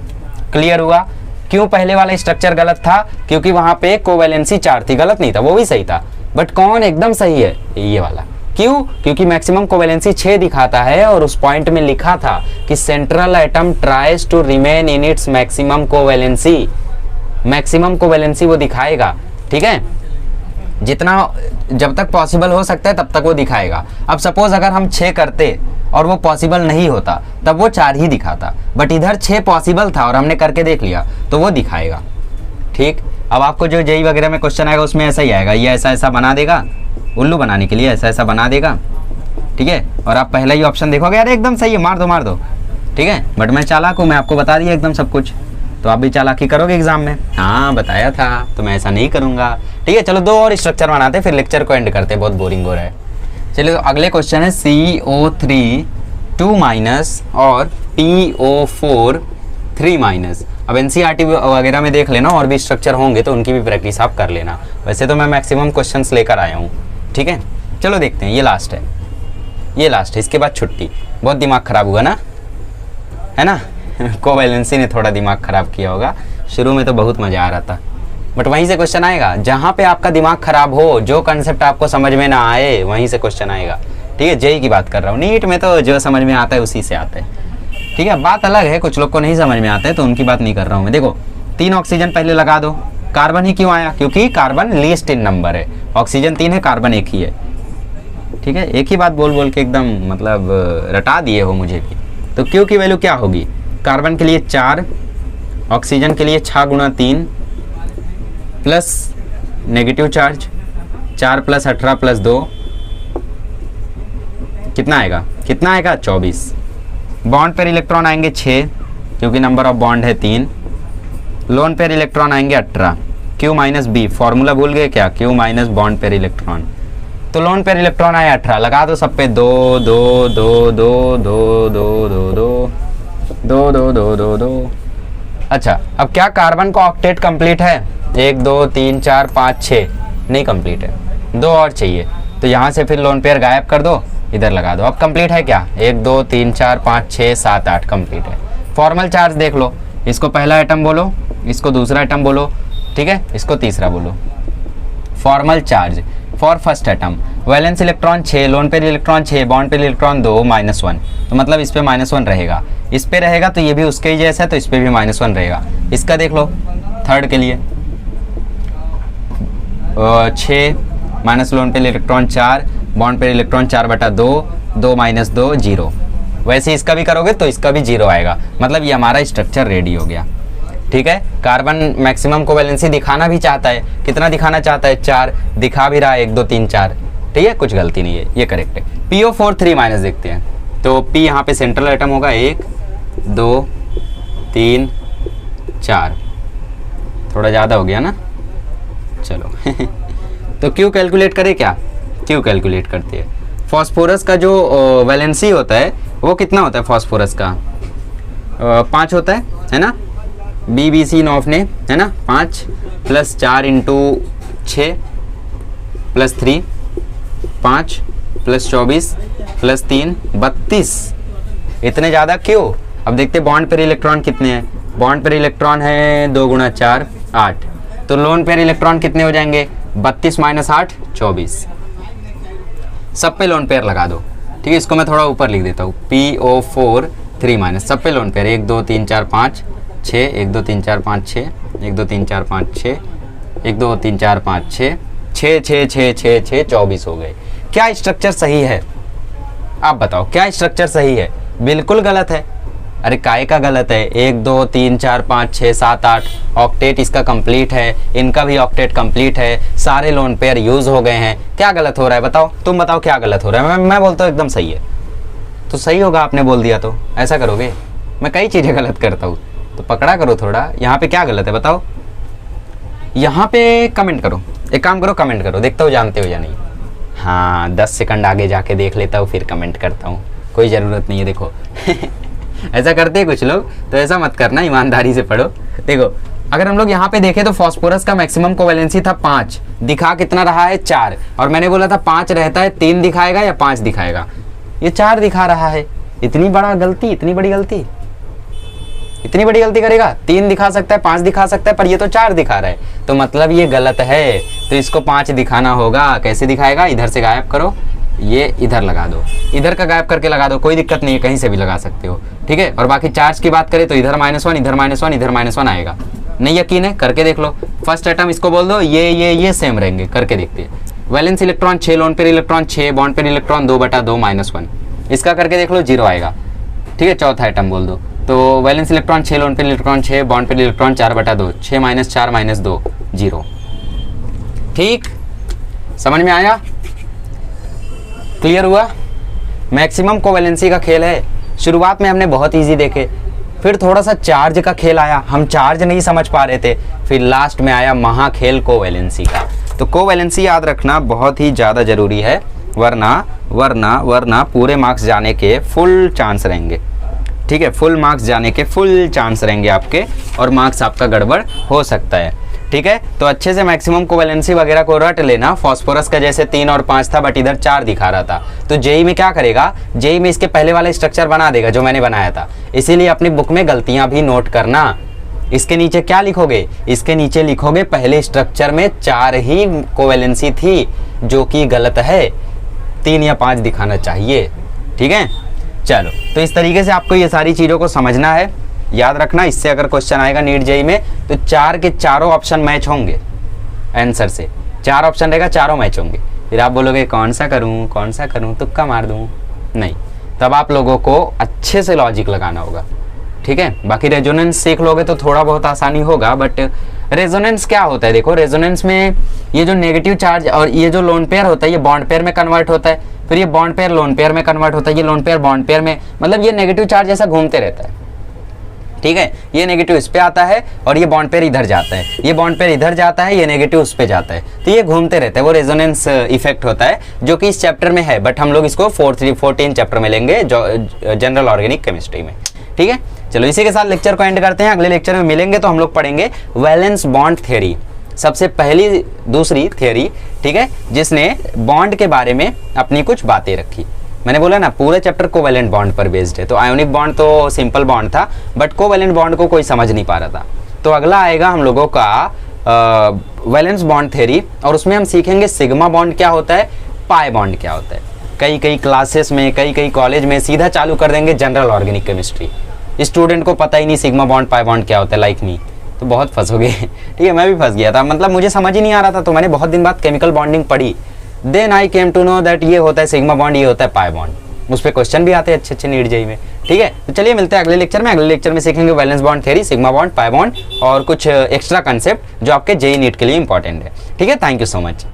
Speaker 1: क्लियर हुआ? क्यों पहले वाला स्ट्रक्चर गलत था? क्योंकि वहाँ पे कोवैलेंसी 4 थी, गलत नहीं था, वो भी सही था। बट कौन एकदम सही है? ये वाला। क्यों? क्योंकि मैक्सिमम कोवैलेंसी 6 दिखाता है, और उस पॉइंट में लिखा था कि central atom tries to remain in its maximum covalency. Maximum covalency वो दिखाएगा, ठीक है, जितना जब तक पॉसिबल हो सकता है तब तक वो दिखाएगा। अब सपोज अगर हम 6 करते और वो पॉसिबल नहीं होता, तब वो 4 ही दिखाता। बट इधर 6 पॉसिबल था और हमने करके देख लिया, तो वो दिखाएगा। ठीक, अब आपको जो जेई वगैरह में क्वेश्चन आएगा उसमें ऐसा ही आएगा, ये ऐसा बना देगा, उल्लू बनाने के लिए ऐसा बना देगा, ठीक है। और आप पहला ही ऑप्शन देखोगे, अरे एकदम सही है, मार दो, ठीक है। बट मैं चालाक हूँ, मैं आपको बता दिया एकदम सब कुछ, तो आप भी चालाकी करोगे एग्जाम में। हाँ बताया था, तो मैं ऐसा नहीं करूँगा, ठीक है। चलो 2 और स्ट्रक्चर बनाते, फिर लेक्चर को एंड करते, बहुत बोरिंग हो रहा है। चलिए, तो अगले क्वेश्चन है CO3 2- और PO4 3-। अब NCERT वगैरह में देख लेना, और भी स्ट्रक्चर होंगे तो उनकी भी प्रैक्टिस आप कर लेना। वैसे तो मैं मैक्सिमम क्वेश्चंस लेकर आया हूँ, ठीक है। चलो देखते हैं, ये लास्ट है, इसके बाद छुट्टी। बहुत दिमाग खराब हुआ ना, है ना? कोवैलेंसी ने थोड़ा दिमाग खराब किया होगा, शुरू में तो बहुत मज़ा आ रहा था, बट वहीं से क्वेश्चन आएगा। जहाँ पे आपका दिमाग खराब हो, जो कंसेप्ट आपको समझ में ना आए, वहीं से क्वेश्चन आएगा, ठीक है। जेई की बात कर रहा हूँ, नीट में तो जो समझ में आता है उसी से आता है, ठीक है। बात अलग है, कुछ लोग को नहीं समझ में आता है, तो उनकी बात नहीं कर रहा हूँ मैं। देखो 3 ऑक्सीजन पहले लगा दो, कार्बन ही क्यों आया? क्योंकि कार्बन लीस्ट इन नंबर है, ऑक्सीजन 3 है, कार्बन 1 ही है, ठीक है। एक ही बात बोल के एकदम मतलब रटा दिए हो मुझे भी। तो क्यू की वैल्यू क्या होगी? कार्बन के लिए 4, ऑक्सीजन के लिए 6 × 3 प्लस नेगेटिव चार्ज 4 + 18 + 2 कितना आएगा? 24। बॉन्ड पेयर इलेक्ट्रॉन आएंगे 6, क्योंकि नंबर ऑफ बॉन्ड है 3। लोन पेयर इलेक्ट्रॉन आएंगे 18। Q - B, फॉर्मूला भूल गए क्या? Q - bond pair electron. तो लोन पेयर इलेक्ट्रॉन आए 18, लगा दो सब पे 2 2 2 2 2 2 2 2 2 2 2 2 2, अच्छा, अब क्या कार्बन का ऑक्टेट कंप्लीट है? 1 2 3 4 5 6 नहीं कंप्लीट है, 2 और चाहिए। तो यहाँ से फिर लोन पेयर गायब कर दो, इधर लगा दो। अब कंप्लीट है क्या? 1 2 3 4 5 6 7 8 कंप्लीट है। फॉर्मल चार्ज देख लो, इसको पहला एटम बोलो, इसको दूसरा एटम बोलो, ठीक है, इसको तीसरा बोलो। Formal charge for first atom, valence electron 6, loan pair electron 6, bond pair electron 2 -1, तो मतलब इस पे -1 रहेगा, इस पे रहेगा तो ये भी उसके ही जैसा है, तो इस पे भी -1 रहेगा। इसका देख लो थर्ड के लिए 6 minus lone pair electron 4, bond pair electron 4/2, 2 - 2 0। वैसे इसका भी करोगे तो इसका भी 0 आएगा, मतलब ये हमारा स्ट्रक्चर रेडी हो गया। ठीक है, कार्बन मैक्सिमम कोवैलेंसी दिखाना भी चाहता है, कितना दिखाना चाहता है? 4 दिखा भी रहा है, 1 2 3 4, ठीक है, कुछ गलती नहीं है, ये करेक्ट है। PO4 3- देखते हैं, तो P यहाँ पे सेंट्रल एटम होगा, 1 2 3 4, थोड़ा ज़्यादा हो गया ना, चलो तो Q कैलकुलेट करें क्या? Q कैलकुलेट करते हैं। फॉस्फोरस का जो वैलेंसी होता है वो कितना होता है? फॉस्फोरस का 5 होता है ना, BBC नॉफ ने, है ना, 5 + 4 × 6 + 3, 5 + 24 + 3 32, इतने ज़्यादा क्यों? अब देखते बॉन्ड पेयर इलेक्ट्रॉन कितने हैं। बॉन्ड पेयर इलेक्ट्रॉन है 2 × 4 8, तो लोन पेयर इलेक्ट्रॉन कितने हो जाएंगे? 32 - 8 24। सब पे लोन पेयर लगा दो, ठीक है, इसको मैं थोड़ा ऊपर लिख देता हूँ। PO4 3- सब पे लोन पेयर, 1 2 3 4 5 6, 1 2 3 4 5 6, 1 2 3 4 5 6, 1 2 3 4 5 6 6 6 6 6 6 24 हो गए। क्या स्ट्रक्चर सही है? आप बताओ, क्या स्ट्रक्चर सही है? बिल्कुल गलत है। अरे काय का गलत है? 1 2 3 4 5 6 7 8 ऑक्टेट इसका कंप्लीट है, इनका भी ऑक्टेट कंप्लीट है, सारे लोन पेयर यूज हो गए हैं। क्या गलत हो रहा है बताओ? तुम बताओ क्या गलत हो रहा है? मैं बोलता हूँ एकदम सही है, तो सही होगा, आपने बोल दिया तो ऐसा करोगे? मैं कई चीज़ें गलत करता हूँ, तो पकड़ा करो थोड़ा। यहाँ पे क्या गलत है बताओ? यहाँ पे कमेंट करो, एक काम करो, कमेंट करो, देखता हूँ जानते हो या नहीं। हाँ, 10 सेकंड आगे जाके देख लेता हूँ, फिर कमेंट करता हूँ, कोई ज़रूरत नहीं है। देखो ऐसा करते हैं कुछ लोग, तो ऐसा मत करना, ईमानदारी से पढ़ो। देखो, अगर हम लोग यहाँ पे देखें तो फॉस्फोरस का मैक्सिमम कोवैलेंसी था 5, दिखा कितना रहा है? 4, और मैंने बोला था 5 रहता है, 3 दिखाएगा या 5 दिखाएगा? ये 4 दिखा रहा है। इतनी बड़ा गलती, इतनी बड़ी गलती, इतनी बड़ी गलती करेगा? 3 दिखा सकता है, 5 दिखा सकता है, पर ये तो 4 दिखा रहा है, तो मतलब ये गलत है, तो इसको 5 दिखाना होगा। कैसे दिखाएगा? इधर से गायब करो, ये इधर लगा दो, इधर का गायब करके लगा दो, कोई दिक्कत नहीं है, कहीं से भी लगा सकते हो, ठीक है। और बाकी चार्ज की बात करें तो इधर -1, इधर -1, इधर -1 आएगा। नहीं यकीन है? करके देख लो। फर्स्ट एटम इसको बोल दो, ये सेम रहेंगे, करके देखते हैं। Valence electron 6, loan pair electron 6, bond pair electron 2/2 -1, इसका करके देख लो, 0 आएगा, ठीक है। चौथा आइटम बोल दो, तो valence electron 6, loan pair electron 6, bond pair electron 4/2, 6 - 4 - 2 0। ठीक, समझ में आया? क्लियर हुआ? मैक्सिमम कोवैलेंसी का खेल है। शुरुआत में हमने बहुत इजी देखे, फिर थोड़ा सा चार्ज का खेल आया, हम चार्ज नहीं समझ पा रहे थे, फिर लास्ट में आया महाखेल कोवैलेंसी का। तो कोवैलेंसी याद रखना बहुत ही ज़्यादा ज़रूरी है, वरना पूरे मार्क्स जाने के फुल चांस रहेंगे, ठीक है। फुल मार्क्स जाने के फुल चांस रहेंगे आपके, और मार्क्स आपका गड़बड़ हो सकता है, ठीक है। तो अच्छे से मैक्सिमम कोवैलेंसी वगैरह को रट लेना। फॉस्फोरस का जैसे 3 और 5 था, बट इधर 4 दिखा रहा था, तो जेई में क्या करेगा? जेई में इसके पहले वाला स्ट्रक्चर बना देगा जो मैंने बनाया था। इसीलिए अपनी बुक में गलतियां भी नोट करना। इसके नीचे क्या लिखोगे? इसके नीचे लिखोगे पहले स्ट्रक्चर में 4 ही कोवैलेंसी थी, जो कि गलत है, 3 या 5 दिखाना चाहिए, ठीक है। चलो, तो इस तरीके से आपको ये सारी चीज़ों को समझना है, याद रखना। इससे अगर क्वेश्चन आएगा नीट जेई में तो 4 के चारों ऑप्शन मैच होंगे आंसर से। 4 ऑप्शन रहेगा, चारों मैच होंगे। फिर आप बोलोगे कौन सा करूं, तुक्का मार दूं? नहीं, तब आप लोगों को अच्छे से लॉजिक लगाना होगा, ठीक है। बाकी रेजोनेंस सीख लोगे तो थोड़ा बहुत आसानी होगा, बट रेजोनेंस क्या होता है? देखो, रेजोनेंस में ये जो नेगेटिव चार्ज और ये जो लोन पेयर होता है, ये बॉन्ड पेयर में कन्वर्ट होता है, फिर ये बॉन्ड पेयर लोन पेयर में कन्वर्ट होता है, ये लोन पेयर बॉन्ड पेयर में, मतलब ये नेगेटिव चार्ज ऐसा घूमते रहता है, ठीक है। ये नेगेटिव इस पे आता है और ये बॉन्ड पेयर इधर जाता है, ये बॉन्ड पेयर इधर जाता है, ये नेगेटिव उस पे जाता है, तो ये घूमते रहते हैं। वो रेजोनेंस इफेक्ट होता है, जो कि इस चैप्टर में है, बट हम लोग इसको 14 चैप्टर में लेंगे, जनरल ऑर्गेनिक केमिस्ट्री में, ठीक है। चलो इसी के साथ लेक्चर को एंड करते हैं। अगले लेक्चर में मिलेंगे तो हम लोग पढ़ेंगे वैलेंस बॉन्ड थ्योरी, सबसे पहली दूसरी थ्योरी, ठीक है, जिसने बॉन्ड के बारे में अपनी कुछ बातें रखी। मैंने बोला ना पूरा चैप्टर कोवेलेंट बॉन्ड पर बेस्ड है, तो आयोनिक बॉन्ड तो सिंपल बॉन्ड था, बट कोवेलेंट बॉन्ड को कोई समझ नहीं पा रहा था। तो अगला आएगा हम लोगों का वैलेंस बॉन्ड थ्योरी, और उसमें हम सीखेंगे सिग्मा बॉन्ड क्या होता है, पाई बॉन्ड क्या होता है। कई क्लासेस में, कई कॉलेज में सीधा चालू कर देंगे जनरल ऑर्गेनिक केमिस्ट्री, स्टूडेंट को पता ही नहीं सिग्मा बॉन्ड पाई बॉन्ड क्या होता है, लाइक मी, तो बहुत फंसोगे। ठीक है, मैं भी फंस गया था, मतलब मुझे समझ ही नहीं आ रहा था, तो मैंने बहुत दिन बाद केमिकल बॉन्डिंग पढ़ी, then I came to know that ये होता है सिग्मा बॉन्ड, ये होता है पाई बॉन्ड। उस पर क्वेश्चन भी आते हैं अच्छे नीट जेईई में। ठीक है, तो चलिए मिलते हैं अगले लेक्चर में। अगले लेक्चर में सीखेंगे valence bond theory, sigma bond, pi bond और कुछ एक्स्ट्रा कंसेप्ट जो आपके जेईई नीट के लिए इंपॉर्टेंट है। ठीक है, थैंक यू सो मच।